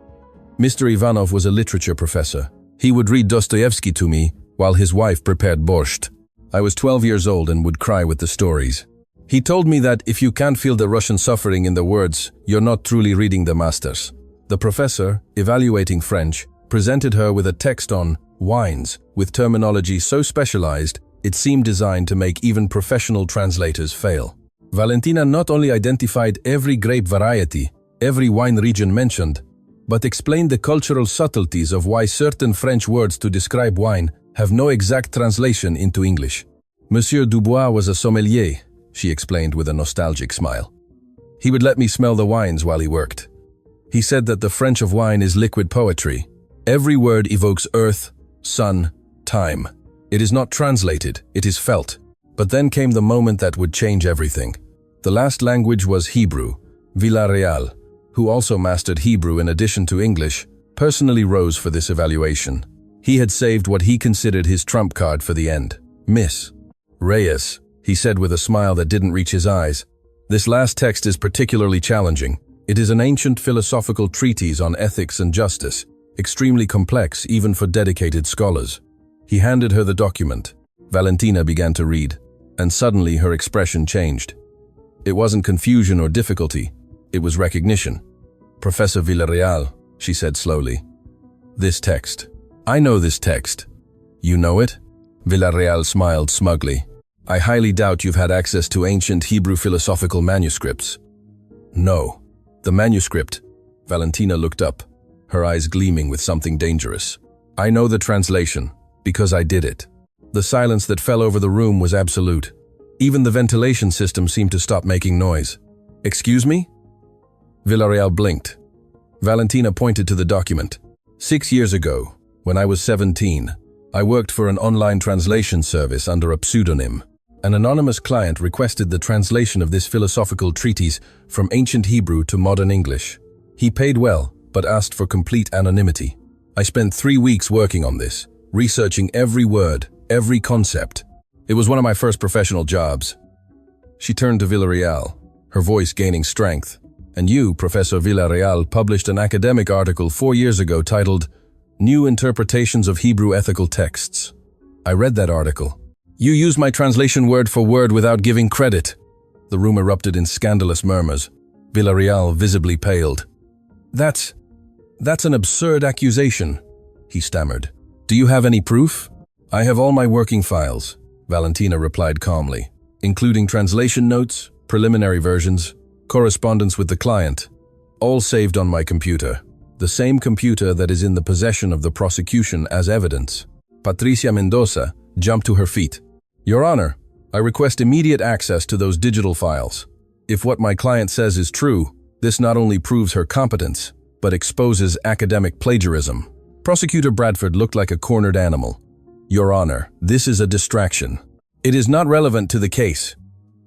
Mr. Ivanov was a literature professor. He would read Dostoevsky to me while his wife prepared borscht. I was 12 years old and would cry with the stories. He told me that if you can't feel the Russian suffering in the words, you're not truly reading the masters. The professor, evaluating French, presented her with a text on wines with terminology so specialized it seemed designed to make even professional translators fail. Valentina not only identified every grape variety, every wine region mentioned, but explained the cultural subtleties of why certain French words to describe wine have no exact translation into English. Monsieur Dubois was a sommelier, she explained with a nostalgic smile. He would let me smell the wines while he worked. He said that the French of wine is liquid poetry. Every word evokes earth, sun, time. It is not translated, it is felt. But then came the moment that would change everything. The last language was Hebrew. Villarreal, who also mastered Hebrew in addition to English, personally rose for this evaluation. He had saved what he considered his trump card for the end. Miss Reyes, he said with a smile that didn't reach his eyes. This last text is particularly challenging. It is an ancient philosophical treatise on ethics and justice, extremely complex even for dedicated scholars. He handed her the document. Valentina began to read, and suddenly her expression changed. It wasn't confusion or difficulty, it was recognition. Professor Villarreal, she said slowly. This text. I know this text. You know it? Villarreal smiled smugly. I highly doubt you've had access to ancient Hebrew philosophical manuscripts. No. The manuscript. Valentina looked up, her eyes gleaming with something dangerous. I know the translation, because I did it. The silence that fell over the room was absolute. Even the ventilation system seemed to stop making noise. Excuse me? Villarreal blinked. Valentina pointed to the document. 6 years ago, when I was 17, I worked for an online translation service under a pseudonym. An anonymous client requested the translation of this philosophical treatise from ancient Hebrew to modern English. He paid well, but asked for complete anonymity. I spent 3 weeks working on this, researching every word, every concept. It was one of my first professional jobs. She turned to Villarreal, her voice gaining strength. And you, Professor Villarreal, published an academic article 4 years ago titled New Interpretations of Hebrew Ethical Texts. I read that article. You used my translation word for word without giving credit. The room erupted in scandalous murmurs. Villarreal visibly paled. That's an absurd accusation, he stammered. Do you have any proof? I have all my working files, Valentina replied calmly, including translation notes, preliminary versions, correspondence with the client, all saved on my computer. The same computer that is in the possession of the prosecution as evidence. Patricia Mendoza jumped to her feet. Your Honor, I request immediate access to those digital files. If what my client says is true, this not only proves her competence, but exposes academic plagiarism. Prosecutor Bradford looked like a cornered animal. Your Honor, this is a distraction. It is not relevant to the case.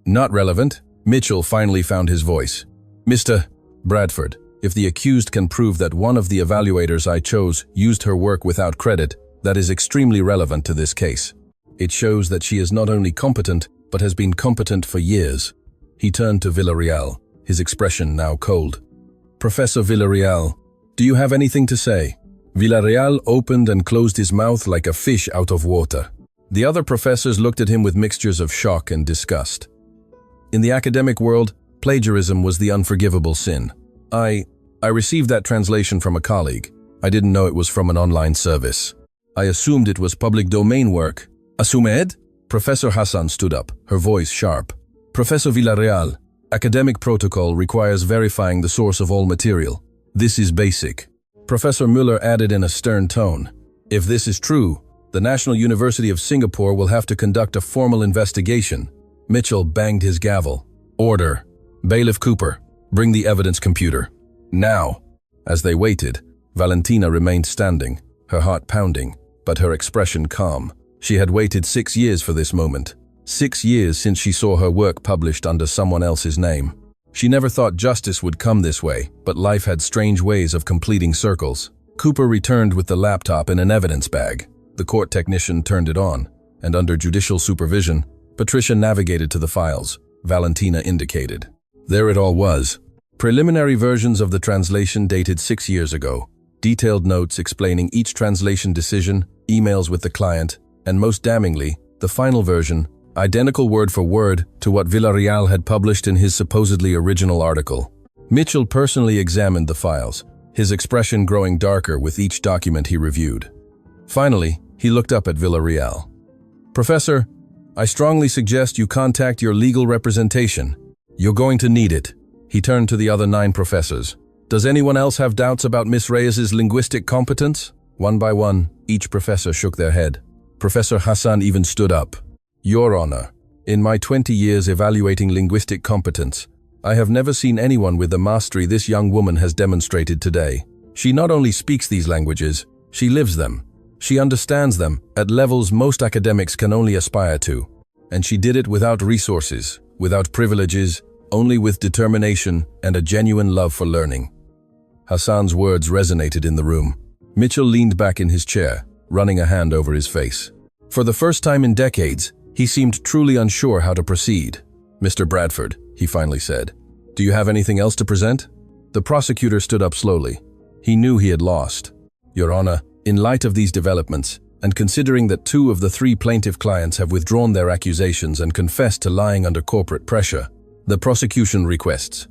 Not relevant? Mitchell finally found his voice. Mr. Bradford, if the accused can prove that one of the evaluators I chose used her work without credit, that is extremely relevant to this case. It shows that she is not only competent, but has been competent for years. He turned to Villarreal, his expression now cold. Professor Villarreal, do you have anything to say? Villarreal opened and closed his mouth like a fish out of water. The other professors looked at him with mixtures of shock and disgust. In the academic world, plagiarism was the unforgivable sin. I received that translation from a colleague. I didn't know it was from an online service. I assumed it was public domain work. Assumed? Professor Hassan stood up, her voice sharp. Professor Villarreal, academic protocol requires verifying the source of all material. This is basic. Professor Müller added in a stern tone. If this is true, the National University of Singapore will have to conduct a formal investigation. Mitchell banged his gavel. Order. Bailiff Cooper, bring the evidence computer. Now. As they waited, Valentina remained standing, her heart pounding, but her expression calm. She had waited 6 years for this moment. 6 years since she saw her work published under someone else's name. She never thought justice would come this way, but life had strange ways of completing circles. Cooper returned with the laptop in an evidence bag. The court technician turned it on, and under judicial supervision, Patricia navigated to the files. Valentina indicated. There it all was. Preliminary versions of the translation dated 6 years ago. Detailed notes explaining each translation decision, emails with the client, and most damningly, the final version, identical word for word to what Villarreal had published in his supposedly original article. Mitchell personally examined the files, his expression growing darker with each document he reviewed. Finally, he looked up at Villarreal. Professor, I strongly suggest you contact your legal representation. You're going to need it. He turned to the other 9 professors. Does anyone else have doubts about Miss Reyes's linguistic competence? One by one, each professor shook their head. Professor Hassan even stood up. Your Honor, in my 20 years evaluating linguistic competence, I have never seen anyone with the mastery this young woman has demonstrated today. She not only speaks these languages, she lives them. She understands them at levels most academics can only aspire to. And she did it without resources, without privileges, only with determination and a genuine love for learning. Hassan's words resonated in the room. Mitchell leaned back in his chair, running a hand over his face. For the first time in decades, he seemed truly unsure how to proceed. Mr. Bradford, he finally said, do you have anything else to present? The prosecutor stood up slowly. He knew he had lost. Your Honor, in light of these developments, and considering that 2 of the 3 plaintiff clients have withdrawn their accusations and confessed to lying under corporate pressure, the prosecution requests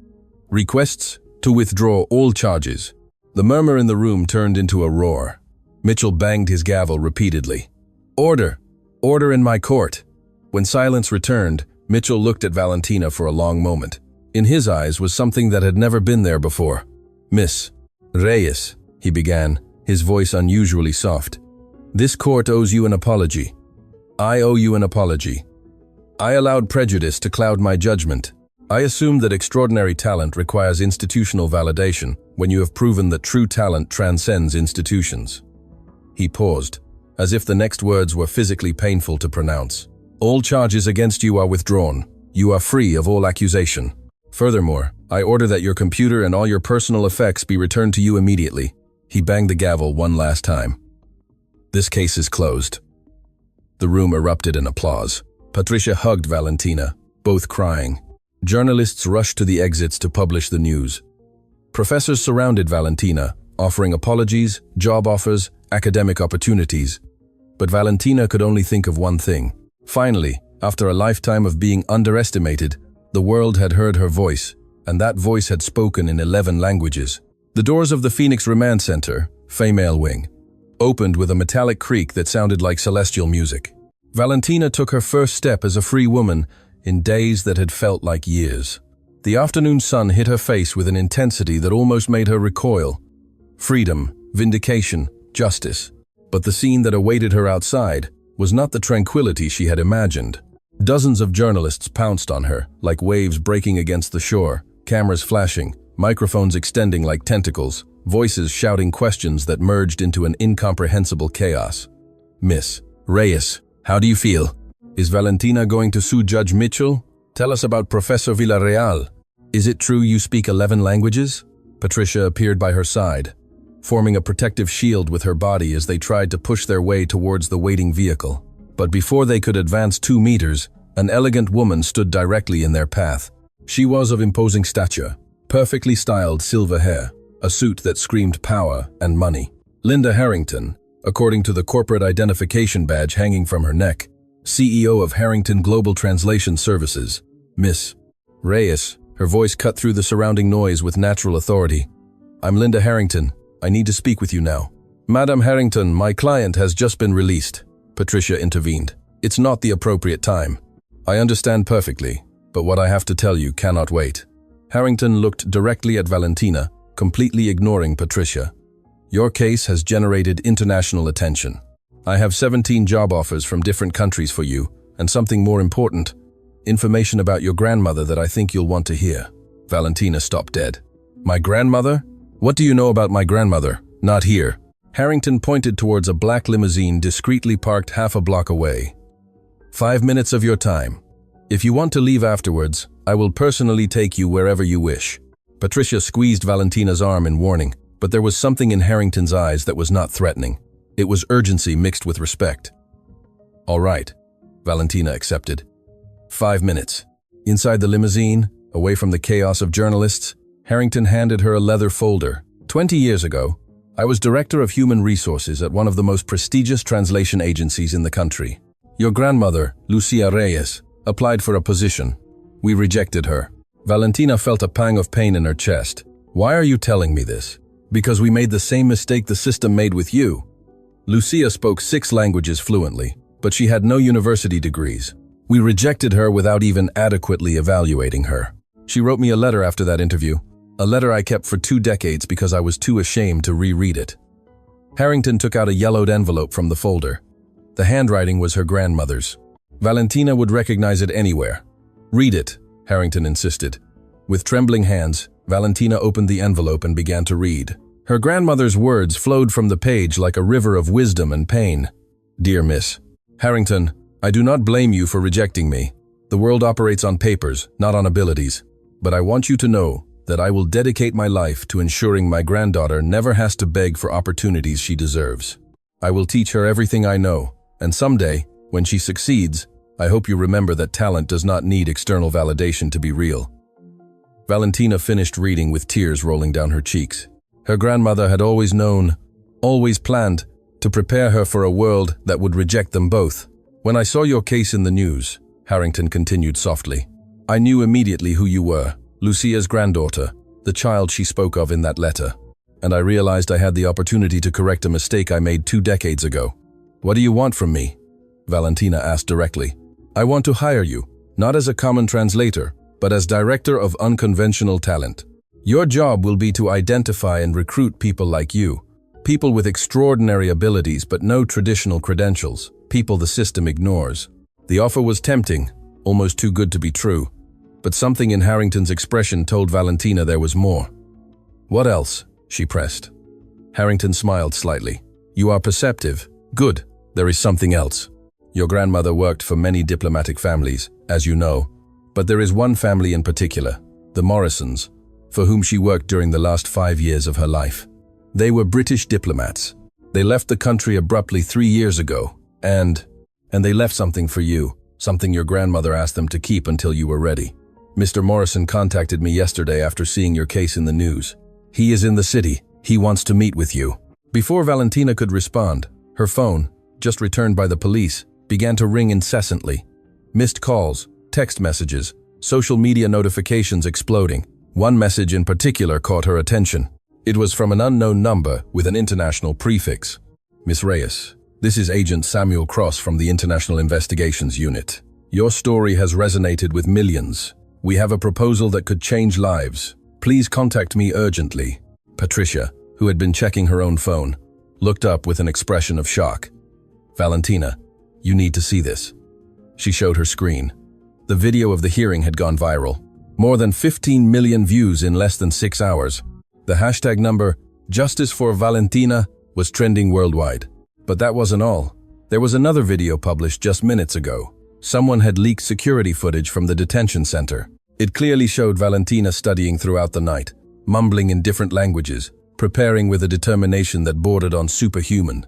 to withdraw all charges. The murmur in the room turned into a roar. Mitchell banged his gavel repeatedly. Order! Order in my court! When silence returned, Mitchell looked at Valentina for a long moment. In his eyes was something that had never been there before. Miss Reyes, he began, his voice unusually soft. This court owes you an apology. I owe you an apology. I allowed prejudice to cloud my judgment. I assumed that extraordinary talent requires institutional validation when you have proven that true talent transcends institutions. He paused, as if the next words were physically painful to pronounce. All charges against you are withdrawn. You are free of all accusation. Furthermore, I order that your computer and all your personal effects be returned to you immediately. He banged the gavel one last time. This case is closed. The room erupted in applause. Patricia hugged Valentina, both crying. Journalists rushed to the exits to publish the news. Professors surrounded Valentina, offering apologies, job offers, academic opportunities. But Valentina could only think of one thing. Finally, after a lifetime of being underestimated, the world had heard her voice, and that voice had spoken in 11 languages. The doors of the Phoenix Remand Center, female wing, opened with a metallic creak that sounded like celestial music. Valentina took her first step as a free woman in days that had felt like years. The afternoon sun hit her face with an intensity that almost made her recoil. Freedom, vindication, justice. But the scene that awaited her outside was not the tranquility she had imagined. Dozens of journalists pounced on her, like waves breaking against the shore, cameras flashing, microphones extending like tentacles, voices shouting questions that merged into an incomprehensible chaos. Miss Reyes, how do you feel? Is Valentina going to sue Judge Mitchell? Tell us about Professor Villarreal. Is it true you speak 11 languages? Patricia appeared by her side, forming a protective shield with her body as they tried to push their way towards the waiting vehicle. But before they could advance 2 meters, an elegant woman stood directly in their path. She was of imposing stature, perfectly styled silver hair, a suit that screamed power and money. Linda Harrington, according to the corporate identification badge hanging from her neck. CEO of Harrington Global Translation Services, Miss Reyes. Her voice cut through the surrounding noise with natural authority. I'm Linda Harrington. I need to speak with you now. Madam Harrington, my client has just been released. Patricia intervened. It's not the appropriate time. I understand perfectly, but what I have to tell you cannot wait. Harrington looked directly at Valentina, completely ignoring Patricia. Your case has generated international attention. I have 17 job offers from different countries for you, and something more important, information about your grandmother that I think you'll want to hear. Valentina stopped dead. My grandmother? What do you know about my grandmother? Not here. Harrington pointed towards a black limousine discreetly parked half a block away. 5 minutes of your time. If you want to leave afterwards, I will personally take you wherever you wish. Patricia squeezed Valentina's arm in warning, but there was something in Harrington's eyes that was not threatening. It was urgency mixed with respect. All right, Valentina accepted. 5 minutes. Inside the limousine, away from the chaos of journalists, Harrington handed her a leather folder. 20 years ago, I was director of human resources at one of the most prestigious translation agencies in the country. Your grandmother, Lucia Reyes, applied for a position. We rejected her. Valentina felt a pang of pain in her chest. Why are you telling me this? Because we made the same mistake the system made with you. Lucia spoke 6 languages fluently, but she had no university degrees. We rejected her without even adequately evaluating her. She wrote me a letter after that interview, a letter I kept for 2 decades because I was too ashamed to reread it. Harrington took out a yellowed envelope from the folder. The handwriting was her grandmother's. Valentina would recognize it anywhere. Read it, Harrington insisted. With trembling hands, Valentina opened the envelope and began to read. Her grandmother's words flowed from the page like a river of wisdom and pain. Dear Miss Harrington, I do not blame you for rejecting me. The world operates on papers, not on abilities. But I want you to know that I will dedicate my life to ensuring my granddaughter never has to beg for opportunities she deserves. I will teach her everything I know, and someday, when she succeeds, I hope you remember that talent does not need external validation to be real. Valentina finished reading with tears rolling down her cheeks. Her grandmother had always known, always planned, to prepare her for a world that would reject them both. When I saw your case in the news, Harrington continued softly, I knew immediately who you were, Lucia's granddaughter, the child she spoke of in that letter. And I realized I had the opportunity to correct a mistake I made 2 decades ago. What do you want from me? Valentina asked directly. I want to hire you, not as a common translator, but as director of unconventional talent. Your job will be to identify and recruit people like you, people with extraordinary abilities but no traditional credentials, people the system ignores. The offer was tempting, almost too good to be true, but something in Harrington's expression told Valentina there was more. What else? She pressed. Harrington smiled slightly. You are perceptive. Good. There is something else. Your grandmother worked for many diplomatic families, as you know, but there is one family in particular, the Morrisons, for whom she worked during the last 5 years of her life. They were British diplomats. They left the country abruptly 3 years ago, and they left something for you, something your grandmother asked them to keep until you were ready. Mr. Morrison contacted me yesterday after seeing your case in the news. He is in the city. He wants to meet with you. Before Valentina could respond, her phone, just returned by the police, began to ring incessantly. Missed calls, text messages, social media notifications exploding. One message in particular caught her attention. It was from an unknown number with an international prefix. Miss Reyes, this is Agent Samuel Cross from the International Investigations Unit. Your story has resonated with millions. We have a proposal that could change lives. Please contact me urgently. Patricia, who had been checking her own phone, looked up with an expression of shock. Valentina, you need to see this. She showed her screen. The video of the hearing had gone viral. More than 15 million views in less than 6 hours. The hashtag number, Justice for Valentina, was trending worldwide. But that wasn't all. There was another video published just minutes ago. Someone had leaked security footage from the detention center. It clearly showed Valentina studying throughout the night, mumbling in different languages, preparing with a determination that bordered on superhuman.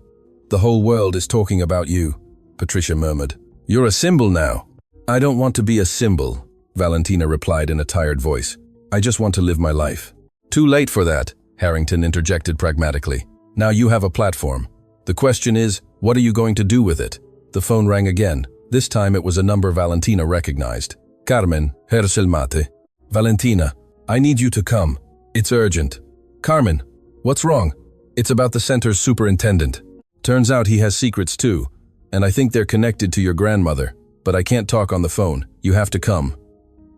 The whole world is talking about you, Patricia murmured. You're a symbol now. I don't want to be a symbol, Valentina replied in a tired voice. I just want to live my life. Too late for that, Harrington interjected pragmatically. Now you have a platform. The question is, what are you going to do with it? The phone rang again. This time it was a number Valentina recognized. Carmen, Hersel Mate. Valentina, I need you to come. It's urgent. Carmen, what's wrong? It's about the center's superintendent. Turns out he has secrets too, and I think they're connected to your grandmother, but I can't talk on the phone. You have to come.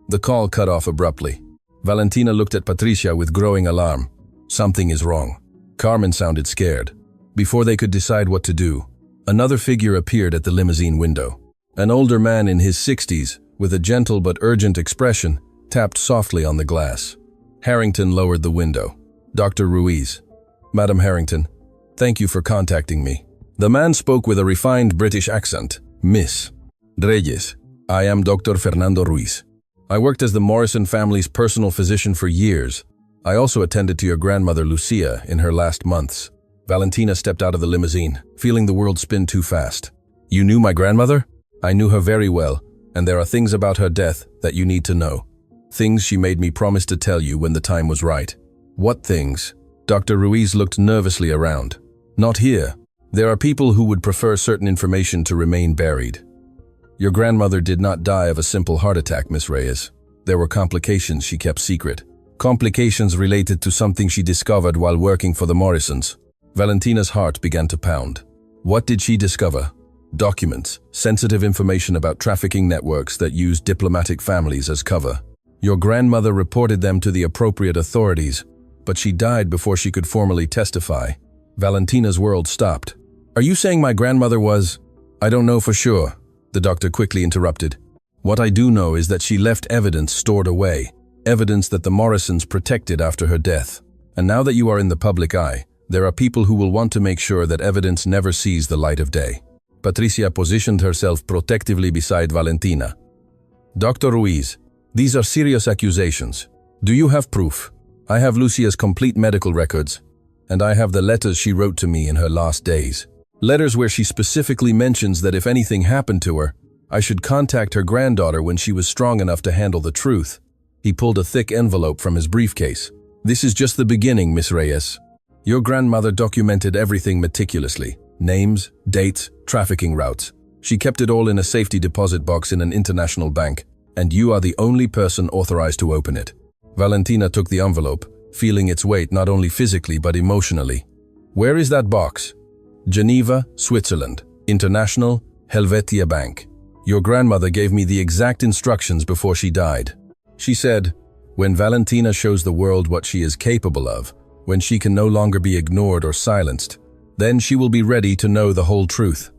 The call cut off abruptly. Valentina looked at Patricia with growing alarm. Something is wrong. Carmen sounded scared. Before they could decide what to do, another figure appeared at the limousine window. An older man in his 60s, with a gentle but urgent expression, tapped softly on the glass. Harrington lowered the window. Dr. Ruiz. Madam Harrington, thank you for contacting me. The man spoke with a refined British accent. Miss Reyes, I am Dr. Fernando Ruiz. I worked as the Morrison family's personal physician for years. I also attended to your grandmother Lucia in her last months. Valentina stepped out of the limousine, feeling the world spin too fast. You knew my grandmother? I knew her very well, and there are things about her death that you need to know. Things she made me promise to tell you when the time was right. What things? Dr. Ruiz looked nervously around. Not here. There are people who would prefer certain information to remain buried. Your grandmother did not die of a simple heart attack, Miss Reyes. There were complications she kept secret. Complications related to something she discovered while working for the Morrisons. Valentina's heart began to pound. What did she discover? Documents, sensitive information about trafficking networks that use diplomatic families as cover. Your grandmother reported them to the appropriate authorities, but she died before she could formally testify. Valentina's world stopped. Are you saying my grandmother was? I don't know for sure, the doctor quickly interrupted. What I do know is that she left evidence stored away, evidence that the Morrisons protected after her death. And now that you are in the public eye, there are people who will want to make sure that evidence never sees the light of day. Patricia positioned herself protectively beside Valentina. Dr. Ruiz, these are serious accusations. Do you have proof? I have Lucia's complete medical records, and I have the letters she wrote to me in her last days. Letters where she specifically mentions that if anything happened to her, I should contact her granddaughter when she was strong enough to handle the truth. He pulled a thick envelope from his briefcase. This is just the beginning, Miss Reyes. Your grandmother documented everything meticulously. Names, dates, trafficking routes. She kept it all in a safety deposit box in an international bank, and you are the only person authorized to open it. Valentina took the envelope, feeling its weight not only physically but emotionally. Where is that box? Geneva, Switzerland. International, Helvetia Bank. Your grandmother gave me the exact instructions before she died. She said, when Valentina shows the world what she is capable of, when she can no longer be ignored or silenced, then she will be ready to know the whole truth.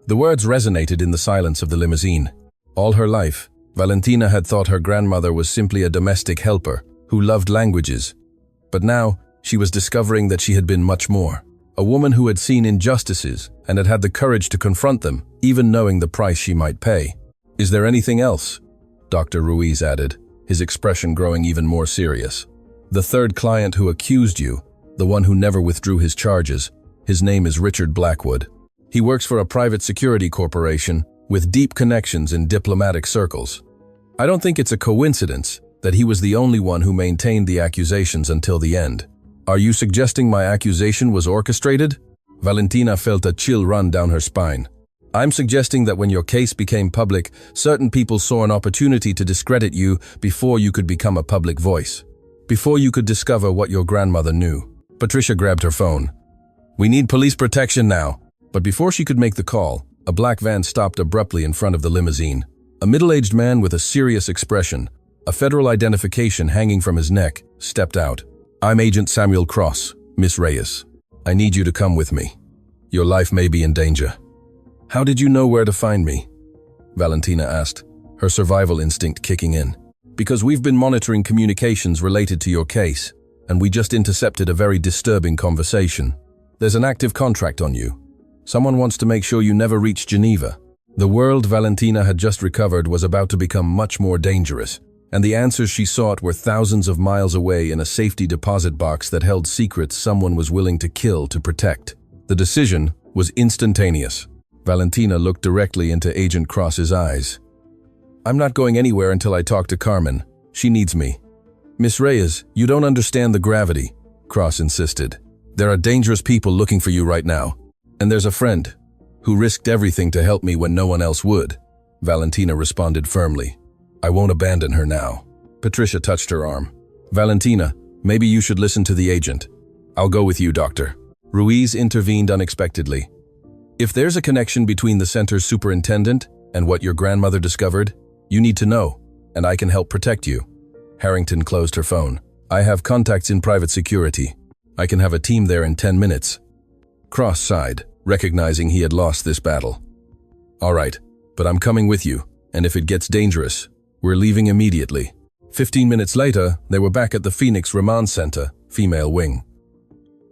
The words resonated in the silence of the limousine. All her life, Valentina had thought her grandmother was simply a domestic helper who loved languages. But now, she was discovering that she had been much more. A woman who had seen injustices and had had the courage to confront them, even knowing the price she might pay. Is there anything else? Dr. Ruiz added, his expression growing even more serious. The third client who accused you, the one who never withdrew his charges, his name is Richard Blackwood. He works for a private security corporation with deep connections in diplomatic circles. I don't think it's a coincidence that he was the only one who maintained the accusations until the end. Are you suggesting my accusation was orchestrated? Valentina felt a chill run down her spine. I'm suggesting that when your case became public, certain people saw an opportunity to discredit you before you could become a public voice. Before you could discover what your grandmother knew. Patricia grabbed her phone. We need police protection now. But before she could make the call, a black van stopped abruptly in front of the limousine. A middle-aged man with a serious expression, a federal identification hanging from his neck, stepped out. I'm Agent Samuel Cross, Miss Reyes. I need you to come with me. Your life may be in danger. How did you know where to find me? Valentina asked, her survival instinct kicking in. Because we've been monitoring communications related to your case, and we just intercepted a very disturbing conversation. There's an active contract on you. Someone wants to make sure you never reach Geneva. The world Valentina had just recovered was about to become much more dangerous, and the answers she sought were thousands of miles away in a safety deposit box that held secrets someone was willing to kill to protect. The decision was instantaneous. Valentina looked directly into Agent Cross's eyes. I'm not going anywhere until I talk to Carmen. She needs me. Miss Reyes, you don't understand the gravity, Cross insisted. There are dangerous people looking for you right now, And there's a friend who risked everything to help me when no one else would. Valentina responded firmly. I won't abandon her now. Patricia touched her arm. Valentina, maybe you should listen to the agent. I'll go with you, doctor. Ruiz intervened unexpectedly. If there's a connection between the center's superintendent and what your grandmother discovered, you need to know, and I can help protect you. Harrington closed her phone. I have contacts in private security. I can have a team there in 10 minutes. Cross sighed, recognizing he had lost this battle. All right, but I'm coming with you, and if it gets dangerous, we're leaving immediately. 15 minutes later, they were back at the Phoenix Remand Center, female wing.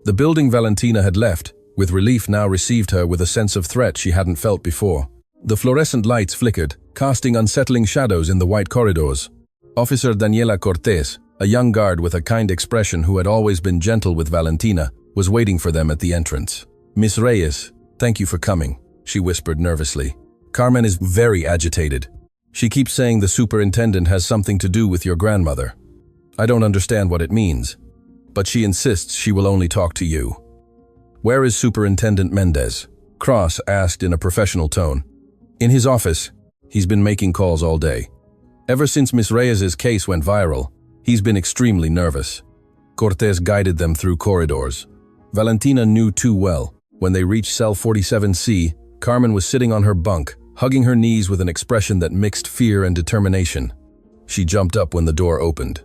The building Valentina had left, with relief now received her with a sense of threat she hadn't felt before. The fluorescent lights flickered, casting unsettling shadows in the white corridors. Officer Daniela Cortés, a young guard with a kind expression who had always been gentle with Valentina, was waiting for them at the entrance. Miss Reyes, thank you for coming, she whispered nervously. Carmen is very agitated. She keeps saying the superintendent has something to do with your grandmother. I don't understand what it means, but she insists she will only talk to you. Where is Superintendent Mendez? Cross asked in a professional tone. In his office. He's been making calls all day. Ever since Miss Reyes's case went viral, he's been extremely nervous. Cortés guided them through corridors. Valentina knew too well. When they reached cell 47C, Carmen was sitting on her bunk, hugging her knees with an expression that mixed fear and determination. She jumped up when the door opened.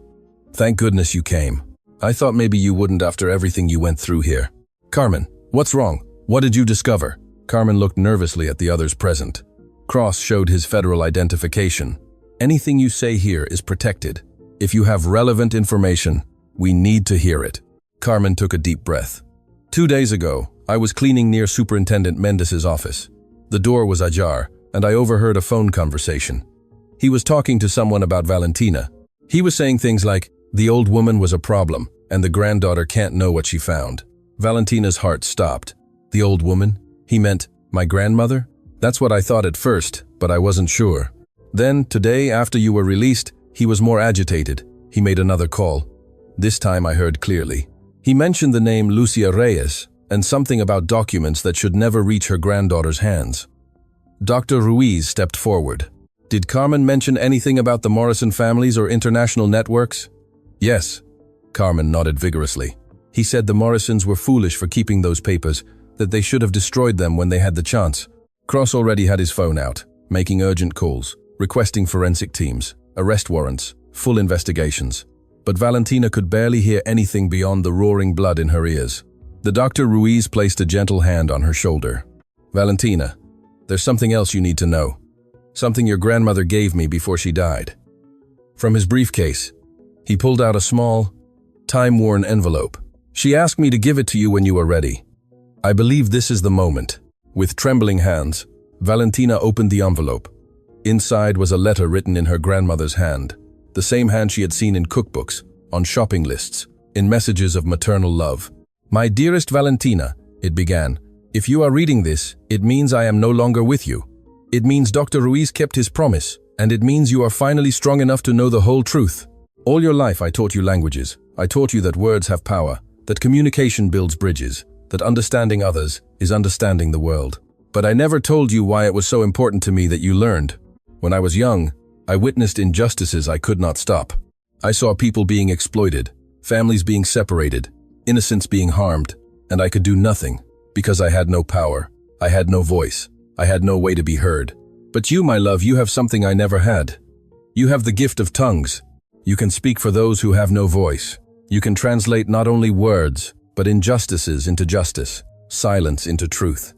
Thank goodness you came. I thought maybe you wouldn't after everything you went through here. Carmen, what's wrong? What did you discover? Carmen looked nervously at the others present. Cross showed his federal identification. Anything you say here is protected. If you have relevant information, we need to hear it. Carmen took a deep breath. 2 days ago, I was cleaning near Superintendent Mendez's office. The door was ajar, and I overheard a phone conversation. He was talking to someone about Valentina. He was saying things like, the old woman was a problem, and the granddaughter can't know what she found. Valentina's heart stopped. The old woman? He meant, my grandmother? That's what I thought at first, but I wasn't sure. Then, today, after you were released, he was more agitated. He made another call. This time I heard clearly. He mentioned the name Lucia Reyes, and something about documents that should never reach her granddaughter's hands. Dr. Ruiz stepped forward. Did Carmen mention anything about the Morrison families or international networks? Yes. Carmen nodded vigorously. He said the Morrisons were foolish for keeping those papers, that they should have destroyed them when they had the chance. Cross already had his phone out, making urgent calls, requesting forensic teams, arrest warrants, full investigations. But Valentina could barely hear anything beyond the roaring blood in her ears. The Dr. Ruiz placed a gentle hand on her shoulder. Valentina, there's something else you need to know. Something your grandmother gave me before she died. From his briefcase, he pulled out a small, time-worn envelope. She asked me to give it to you when you were ready. I believe this is the moment. With trembling hands, Valentina opened the envelope. Inside was a letter written in her grandmother's hand, the same hand she had seen in cookbooks, on shopping lists, in messages of maternal love. My dearest Valentina, it began, if you are reading this, it means I am no longer with you. It means Dr. Ruiz kept his promise, and it means you are finally strong enough to know the whole truth. All your life I taught you languages. I taught you that words have power, that communication builds bridges, that understanding others is understanding the world. But I never told you why it was so important to me that you learned. When I was young, I witnessed injustices I could not stop. I saw people being exploited, families being separated, innocents being harmed, and I could do nothing because I had no power, I had no voice, I had no way to be heard. But you, my love, you have something I never had. You have the gift of tongues. You can speak for those who have no voice. You can translate not only words, but injustices into justice, silence into truth.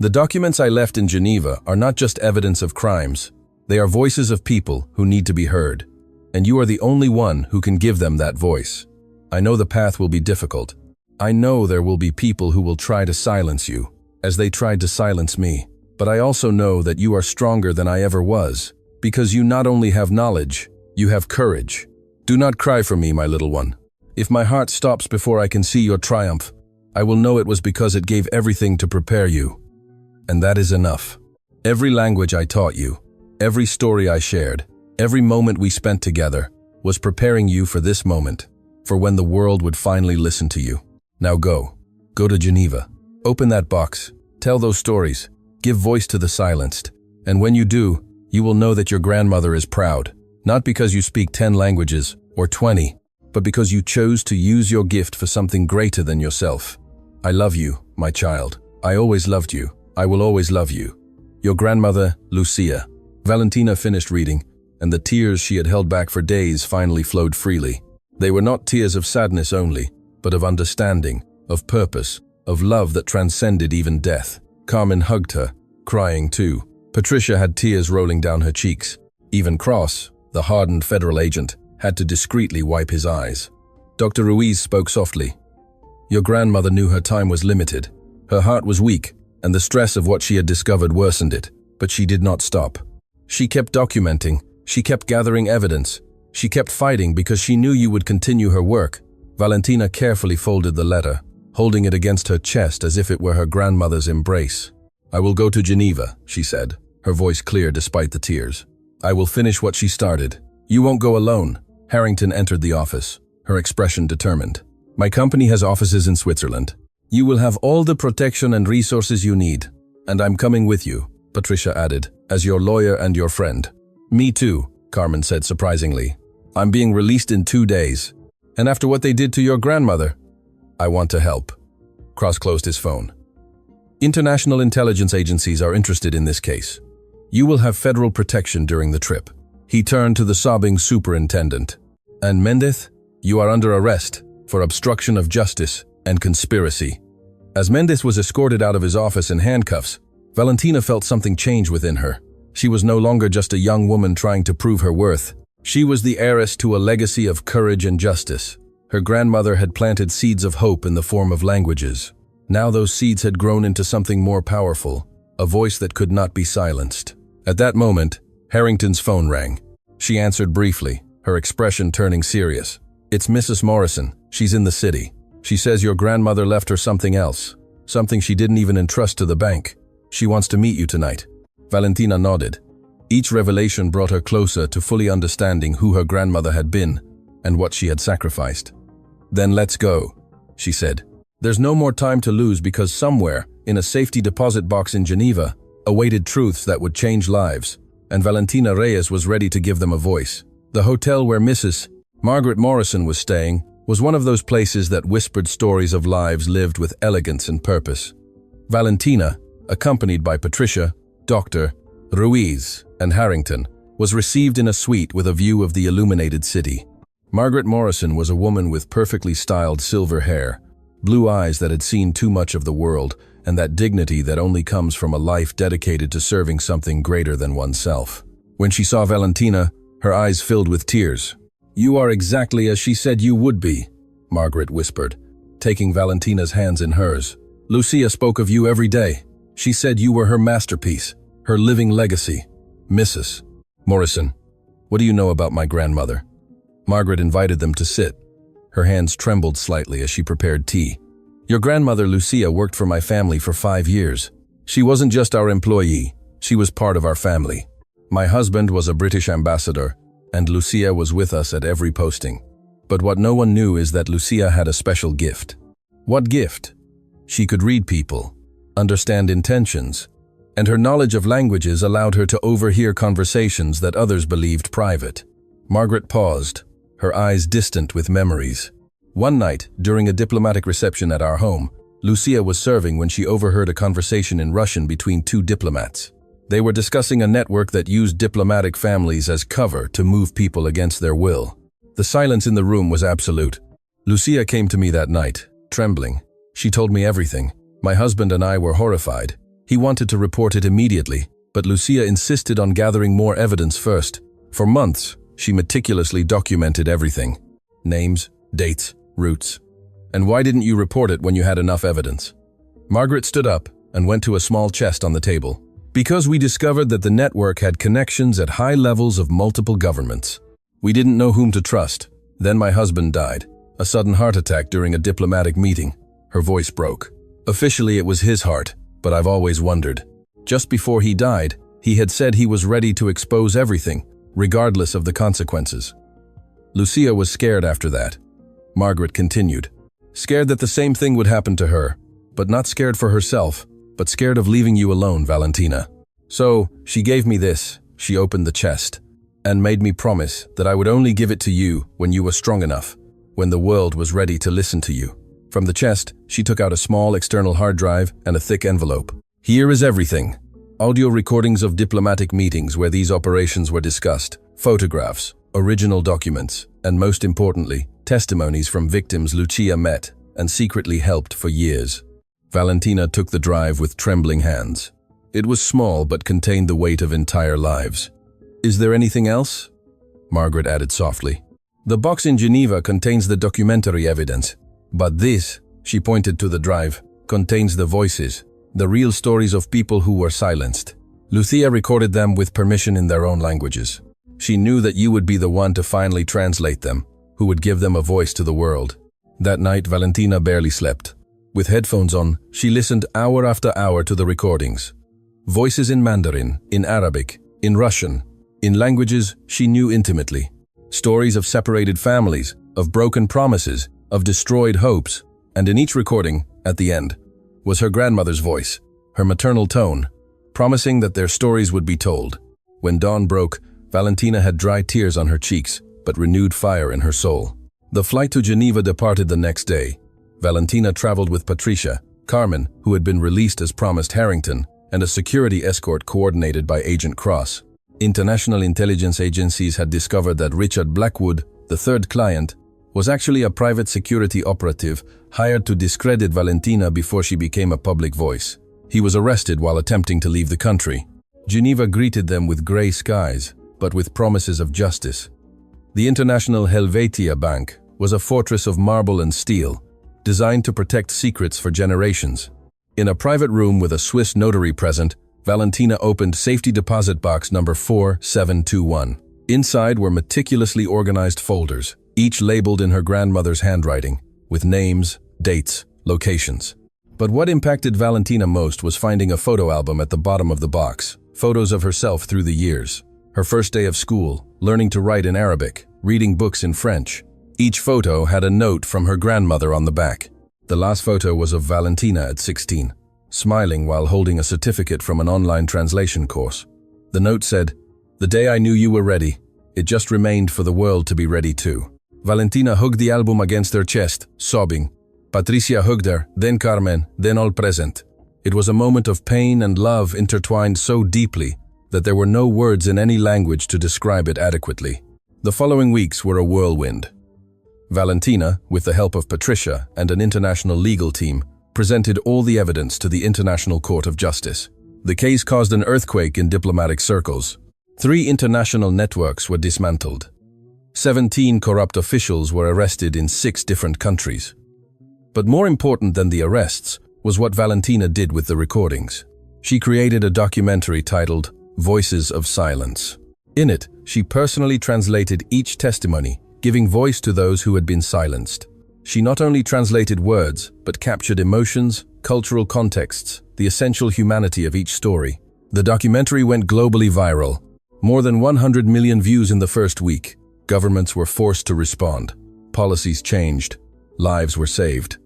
The documents I left in Geneva are not just evidence of crimes. They are voices of people who need to be heard, and you are the only one who can give them that voice. I know the path will be difficult. I know there will be people who will try to silence you, as they tried to silence me. But I also know that you are stronger than I ever was, because you not only have knowledge, you have courage. Do not cry for me, my little one. If my heart stops before I can see your triumph, I will know it was because it gave everything to prepare you. And that is enough. Every language I taught you, every story I shared, every moment we spent together, was preparing you for this moment, for when the world would finally listen to you. Now go to Geneva. Open that box. Tell those stories. Give voice to the silenced. And when you do, you will know that your grandmother is proud. Not because you speak 10 languages, or 20, but because you chose to use your gift for something greater than yourself. I love you, my child. I always loved you. I will always love you. Your grandmother, Lucia. Valentina finished reading, and the tears she had held back for days finally flowed freely. They were not tears of sadness only, but of understanding, of purpose, of love that transcended even death. Carmen hugged her, crying too. Patricia had tears rolling down her cheeks. Even Cross, the hardened federal agent, had to discreetly wipe his eyes. Dr. Ruiz spoke softly. Your grandmother knew her time was limited. Her heart was weak, and the stress of what she had discovered worsened it, but she did not stop. She kept documenting, she kept gathering evidence, she kept fighting because she knew you would continue her work. Valentina carefully folded the letter, holding it against her chest as if it were her grandmother's embrace. I will go to Geneva, she said, her voice clear despite the tears. I will finish what she started. You won't go alone. Harrington entered the office, her expression determined. My company has offices in Switzerland. You will have all the protection and resources you need. And I'm coming with you, Patricia added, as your lawyer and your friend. Me too, Carmen said surprisingly. I'm being released in 2 days. And after what they did to your grandmother, I want to help. Cross closed his phone. International intelligence agencies are interested in this case. You will have federal protection during the trip. He turned to the sobbing superintendent. And Mendez, you are under arrest for obstruction of justice and conspiracy. As Mendez was escorted out of his office in handcuffs, Valentina felt something change within her. She was no longer just a young woman trying to prove her worth. She was the heiress to a legacy of courage and justice. Her grandmother had planted seeds of hope in the form of languages. Now those seeds had grown into something more powerful, a voice that could not be silenced. At that moment, Harrington's phone rang. She answered briefly, her expression turning serious. It's Mrs. Morrison. She's in the city. She says your grandmother left her something else, something she didn't even entrust to the bank. She wants to meet you tonight. Valentina nodded. Each revelation brought her closer to fully understanding who her grandmother had been and what she had sacrificed. Then let's go, she said. There's no more time to lose because somewhere, in a safety deposit box in Geneva, awaited truths that would change lives, and Valentina Reyes was ready to give them a voice. The hotel where Mrs. Margaret Morrison was staying was one of those places that whispered stories of lives lived with elegance and purpose. Valentina, accompanied by Patricia, Dr. Ruiz, and Harrington, was received in a suite with a view of the illuminated city. Margaret Morrison was a woman with perfectly styled silver hair, blue eyes that had seen too much of the world, and that dignity that only comes from a life dedicated to serving something greater than oneself. When she saw Valentina, her eyes filled with tears. You are exactly as she said you would be, Margaret whispered, taking Valentina's hands in hers. Lucia spoke of you every day. She said you were her masterpiece, her living legacy. Mrs. Morrison, what do you know about my grandmother? Margaret invited them to sit. Her hands trembled slightly as she prepared tea. Your grandmother Lucia worked for my family for 5 years. She wasn't just our employee, she was part of our family. My husband was a British ambassador, and Lucia was with us at every posting. But what no one knew is that Lucia had a special gift. What gift? She could read people, understand intentions, and her knowledge of languages allowed her to overhear conversations that others believed private. Margaret paused, her eyes distant with memories. One night, during a diplomatic reception at our home, Lucia was serving when she overheard a conversation in Russian between 2 diplomats. They were discussing a network that used diplomatic families as cover to move people against their will. The silence in the room was absolute. Lucia came to me that night, trembling. She told me everything. My husband and I were horrified. He wanted to report it immediately, but Lucia insisted on gathering more evidence first. For months, she meticulously documented everything. Names, dates, routes. And why didn't you report it when you had enough evidence? Margaret stood up and went to a small chest on the table. Because we discovered that the network had connections at high levels of multiple governments. We didn't know whom to trust. Then my husband died. A sudden heart attack during a diplomatic meeting. Her voice broke. Officially it was his heart, but I've always wondered. Just before he died, he had said he was ready to expose everything, regardless of the consequences. Lucia was scared after that. Margaret continued. Scared that the same thing would happen to her, but not scared for herself. but scared of leaving you alone, Valentina. So, she gave me this. She opened the chest and made me promise that I would only give it to you when you were strong enough, when the world was ready to listen to you. From the chest, she took out a small external hard drive and a thick envelope. Here is everything. Audio recordings of diplomatic meetings where these operations were discussed, photographs, original documents, and most importantly, testimonies from victims Lucia met and secretly helped for years. Valentina took the drive with trembling hands. It was small but contained the weight of entire lives. Is there anything else? Margaret added softly. The box in Geneva contains the documentary evidence, but this, she pointed to the drive, contains the voices, the real stories of people who were silenced. Lucia recorded them with permission in their own languages. She knew that you would be the one to finally translate them, who would give them a voice to the world. That night, Valentina barely slept. With headphones on, she listened hour after hour to the recordings. Voices in Mandarin, in Arabic, in Russian, in languages she knew intimately. Stories of separated families, of broken promises, of destroyed hopes, and in each recording, at the end, was her grandmother's voice, her maternal tone, promising that their stories would be told. When dawn broke, Valentina had dry tears on her cheeks, but renewed fire in her soul. The flight to Geneva departed the next day. Valentina traveled with Patricia, Carmen, who had been released as promised Harrington, and a security escort coordinated by Agent Cross. International intelligence agencies had discovered that Richard Blackwood, the third client, was actually a private security operative hired to discredit Valentina before she became a public voice. He was arrested while attempting to leave the country. Geneva greeted them with gray skies, but with promises of justice. The International Helvetia Bank was a fortress of marble and steel, designed to protect secrets for generations. In a private room with a Swiss notary present, Valentina opened safety deposit box number 4721. Inside were meticulously organized folders, each labeled in her grandmother's handwriting, with names, dates, locations. But what impacted Valentina most was finding a photo album at the bottom of the box, photos of herself through the years. Her first day of school, learning to write in Arabic, reading books in French. Each photo had a note from her grandmother on the back. The last photo was of Valentina at 16, smiling while holding a certificate from an online translation course. The note said, "The day I knew you were ready, it just remained for the world to be ready too." Valentina hugged the album against her chest, sobbing. Patricia hugged her, then Carmen, then all present. It was a moment of pain and love intertwined so deeply that there were no words in any language to describe it adequately. The following weeks were a whirlwind. Valentina, with the help of Patricia and an international legal team, presented all the evidence to the International Court of Justice. The case caused an earthquake in diplomatic circles. 3 international networks were dismantled. 17 corrupt officials were arrested in 6 different countries. But more important than the arrests was what Valentina did with the recordings. She created a documentary titled Voices of Silence. In it, she personally translated each testimony, giving voice to those who had been silenced. She not only translated words, but captured emotions, cultural contexts, the essential humanity of each story. The documentary went globally viral. More than 100 million views in the first week. Governments were forced to respond. Policies changed. Lives were saved.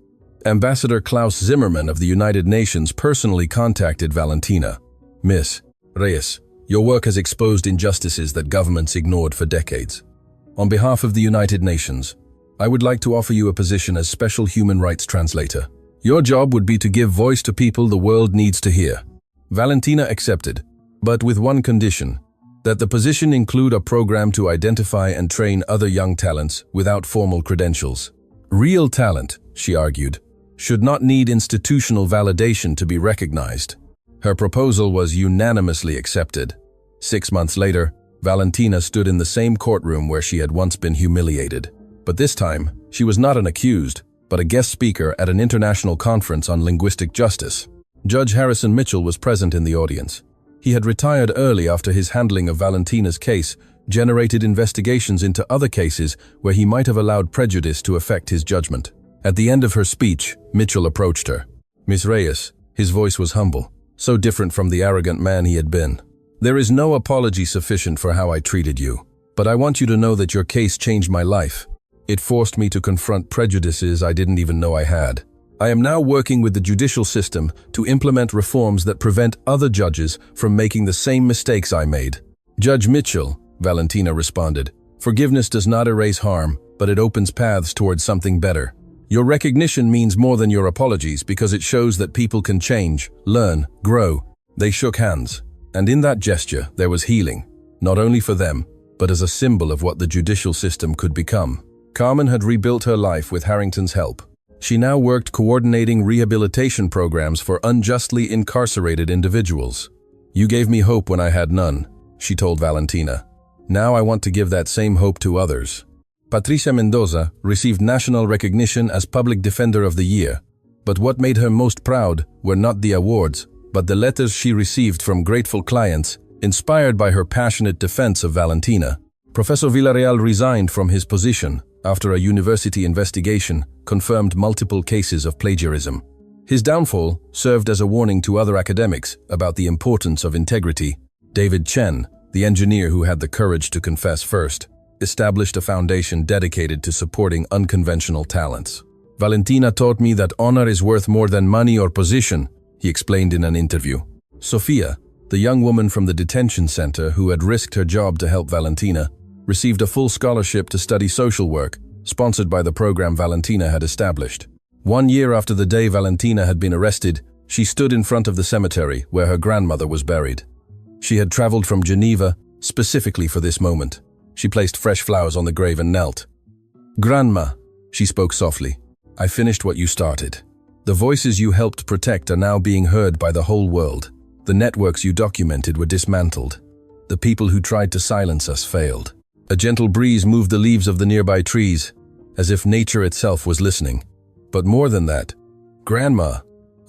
Ambassador Klaus Zimmermann of the United Nations personally contacted Valentina. "Miss Reyes, your work has exposed injustices that governments ignored for decades. On behalf of the United Nations, I would like to offer you a position as Special Human Rights Translator. Your job would be to give voice to people the world needs to hear." Valentina accepted, but with one condition, that the position include a program to identify and train other young talents without formal credentials. Real talent, she argued, should not need institutional validation to be recognized. Her proposal was unanimously accepted. 6 months later, Valentina stood in the same courtroom where she had once been humiliated. But this time, she was not an accused, but a guest speaker at an international conference on linguistic justice. Judge Harrison Mitchell was present in the audience. He had retired early after his handling of Valentina's case generated investigations into other cases where he might have allowed prejudice to affect his judgment. At the end of her speech, Mitchell approached her. "Miss Reyes," his voice was humble, so different from the arrogant man he had been. "There is no apology sufficient for how I treated you, but I want you to know that your case changed my life. It forced me to confront prejudices I didn't even know I had. I am now working with the judicial system to implement reforms that prevent other judges from making the same mistakes I made. Judge Mitchell, Valentina responded, forgiveness does not erase harm, but it opens paths towards something better. Your recognition means more than your apologies because it shows that people can change, learn, grow. They shook hands, and in that gesture there was healing, not only for them, but as a symbol of what the judicial system could become. Carmen had rebuilt her life with Harrington's help. She now worked coordinating rehabilitation programs for unjustly incarcerated individuals. You gave me hope when I had none, she told Valentina. Now I want to give that same hope to others. Patricia Mendoza received national recognition as Public Defender of the Year, but what made her most proud were not the awards, but the letters she received from grateful clients, inspired by her passionate defense of Valentina. Professor Villarreal resigned from his position after a university investigation confirmed multiple cases of plagiarism. His downfall served as a warning to other academics about the importance of integrity. David Chen, the engineer who had the courage to confess first, established a foundation dedicated to supporting unconventional talents. Valentina taught me that honor is worth more than money or position, he explained in an interview. Sofia, the young woman from the detention center who had risked her job to help Valentina, received a full scholarship to study social work, sponsored by the program Valentina had established. 1 year after the day Valentina had been arrested, she stood in front of the cemetery where her grandmother was buried. She had traveled from Geneva specifically for this moment. She placed fresh flowers on the grave and knelt. "Grandma," she spoke softly, "I finished what you started. The voices you helped protect are now being heard by the whole world. The networks you documented were dismantled. The people who tried to silence us failed." A gentle breeze moved the leaves of the nearby trees, as if nature itself was listening. But more than that, "Grandma,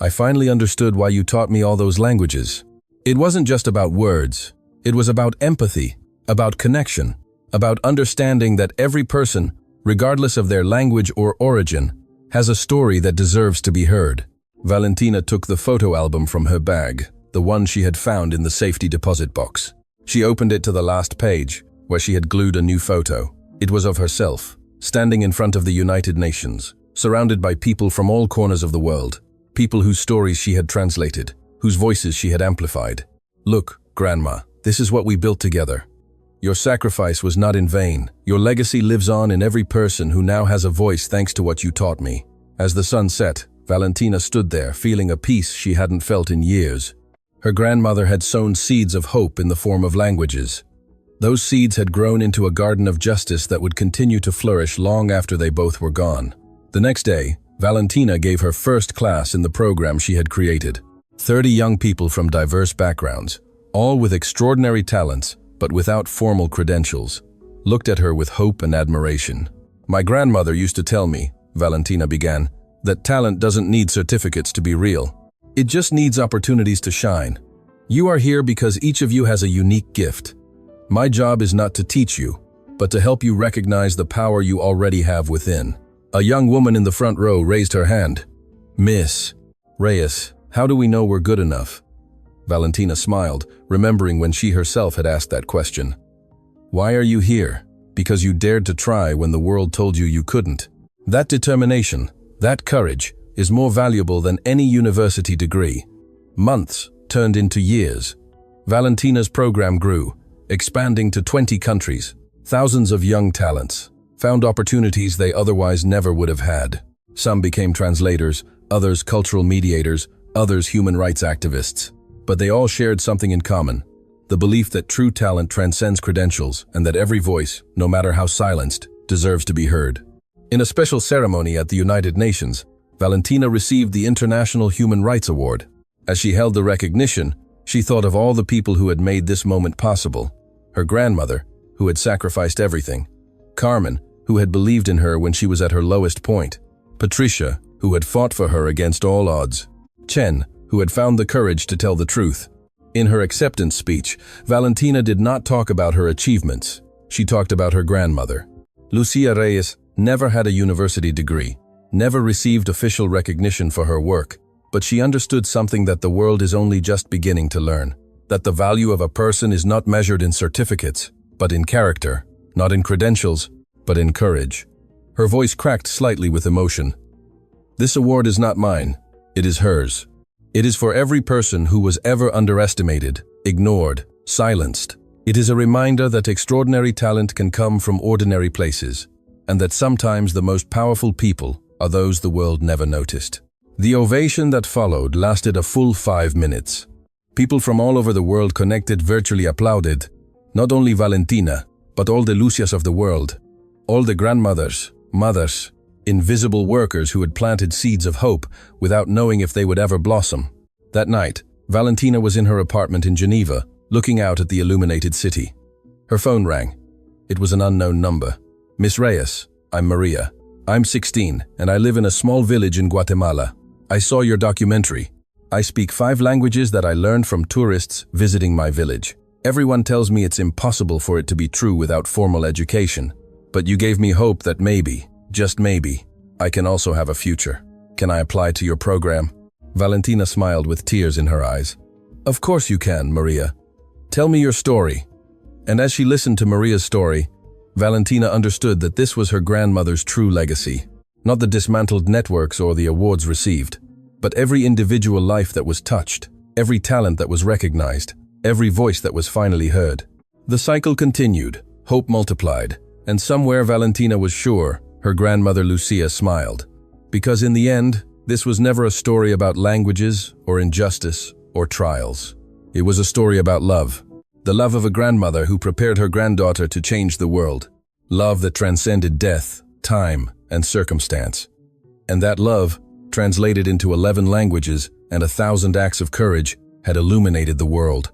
I finally understood why you taught me all those languages. It wasn't just about words. It was about empathy, about connection, about understanding that every person, regardless of their language or origin, has a story that deserves to be heard." Valentina took the photo album from her bag, the one she had found in the safety deposit box. She opened it to the last page, where she had glued a new photo. It was of herself, standing in front of the United Nations, surrounded by people from all corners of the world, people whose stories she had translated, whose voices she had amplified. "Look, Grandma, this is what we built together. Your sacrifice was not in vain. Your legacy lives on in every person who now has a voice thanks to what you taught me." As the sun set, Valentina stood there, feeling a peace she hadn't felt in years. Her grandmother had sown seeds of hope in the form of languages. Those seeds had grown into a garden of justice that would continue to flourish long after they both were gone. The next day, Valentina gave her first class in the program she had created. 30 young people from diverse backgrounds, all with extraordinary talents, but without formal credentials, looked at her with hope and admiration. "My grandmother used to tell me," Valentina began, "that talent doesn't need certificates to be real. It just needs opportunities to shine. You are here because each of you has a unique gift. My job is not to teach you, but to help you recognize the power you already have within." A young woman in the front row raised her hand. "Miss Reyes, how do we know we're good enough?" Valentina smiled, remembering when she herself had asked that question. "Why are you here? Because you dared to try when the world told you you couldn't. That determination, that courage, is more valuable than any university degree." Months turned into years. Valentina's program grew, expanding to 20 countries. Thousands of young talents found opportunities they otherwise never would have had. Some became translators, others cultural mediators, others human rights activists. But they all shared something in common: the belief that true talent transcends credentials and that every voice, no matter how silenced, deserves to be heard. In a special ceremony at the United Nations, Valentina received the International Human Rights Award. As she held the recognition, she thought of all the people who had made this moment possible. Her grandmother, who had sacrificed everything; Carmen, who had believed in her when she was at her lowest point; Patricia, who had fought for her against all odds; Chen, who had found the courage to tell the truth. In her acceptance speech, Valentina did not talk about her achievements. She talked about her grandmother. Lucia Reyes never had a university degree, never received official recognition for her work, but she understood something that the world is only just beginning to learn: that the value of a person is not measured in certificates, but in character, not in credentials, but in courage. Her voice cracked slightly with emotion. This award is not mine. It is hers. It is for every person who was ever underestimated, ignored, silenced. It is a reminder that extraordinary talent can come from ordinary places, and that sometimes the most powerful people are those the world never noticed. The ovation that followed lasted a full 5 minutes. People from all over the world connected virtually applauded, not only Valentina, but all the Lucias of the world, all the grandmothers, mothers, invisible workers who had planted seeds of hope without knowing if they would ever blossom. That night, Valentina was in her apartment in Geneva, looking out at the illuminated city. Her phone rang. It was an unknown number. "Miss Reyes, I'm Maria. I'm 16, and I live in a small village in Guatemala. I saw your documentary. I speak 5 languages that I learned from tourists visiting my village. Everyone tells me it's impossible for it to be true without formal education, but you gave me hope that maybe, just maybe, I can also have a future. Can I apply to your program?" Valentina smiled with tears in her eyes. "Of course you can, Maria. Tell me your story." And as she listened to Maria's story, Valentina understood that this was her grandmother's true legacy. Not the dismantled networks or the awards received, but every individual life that was touched, every talent that was recognized, every voice that was finally heard. The cycle continued, hope multiplied, and somewhere Valentina was sure her grandmother Lucia smiled. Because in the end, this was never a story about languages or injustice or trials. It was a story about love. The love of a grandmother who prepared her granddaughter to change the world. Love that transcended death, time, and circumstance. And that love, translated into 11 languages and 1,000 acts of courage, had illuminated the world.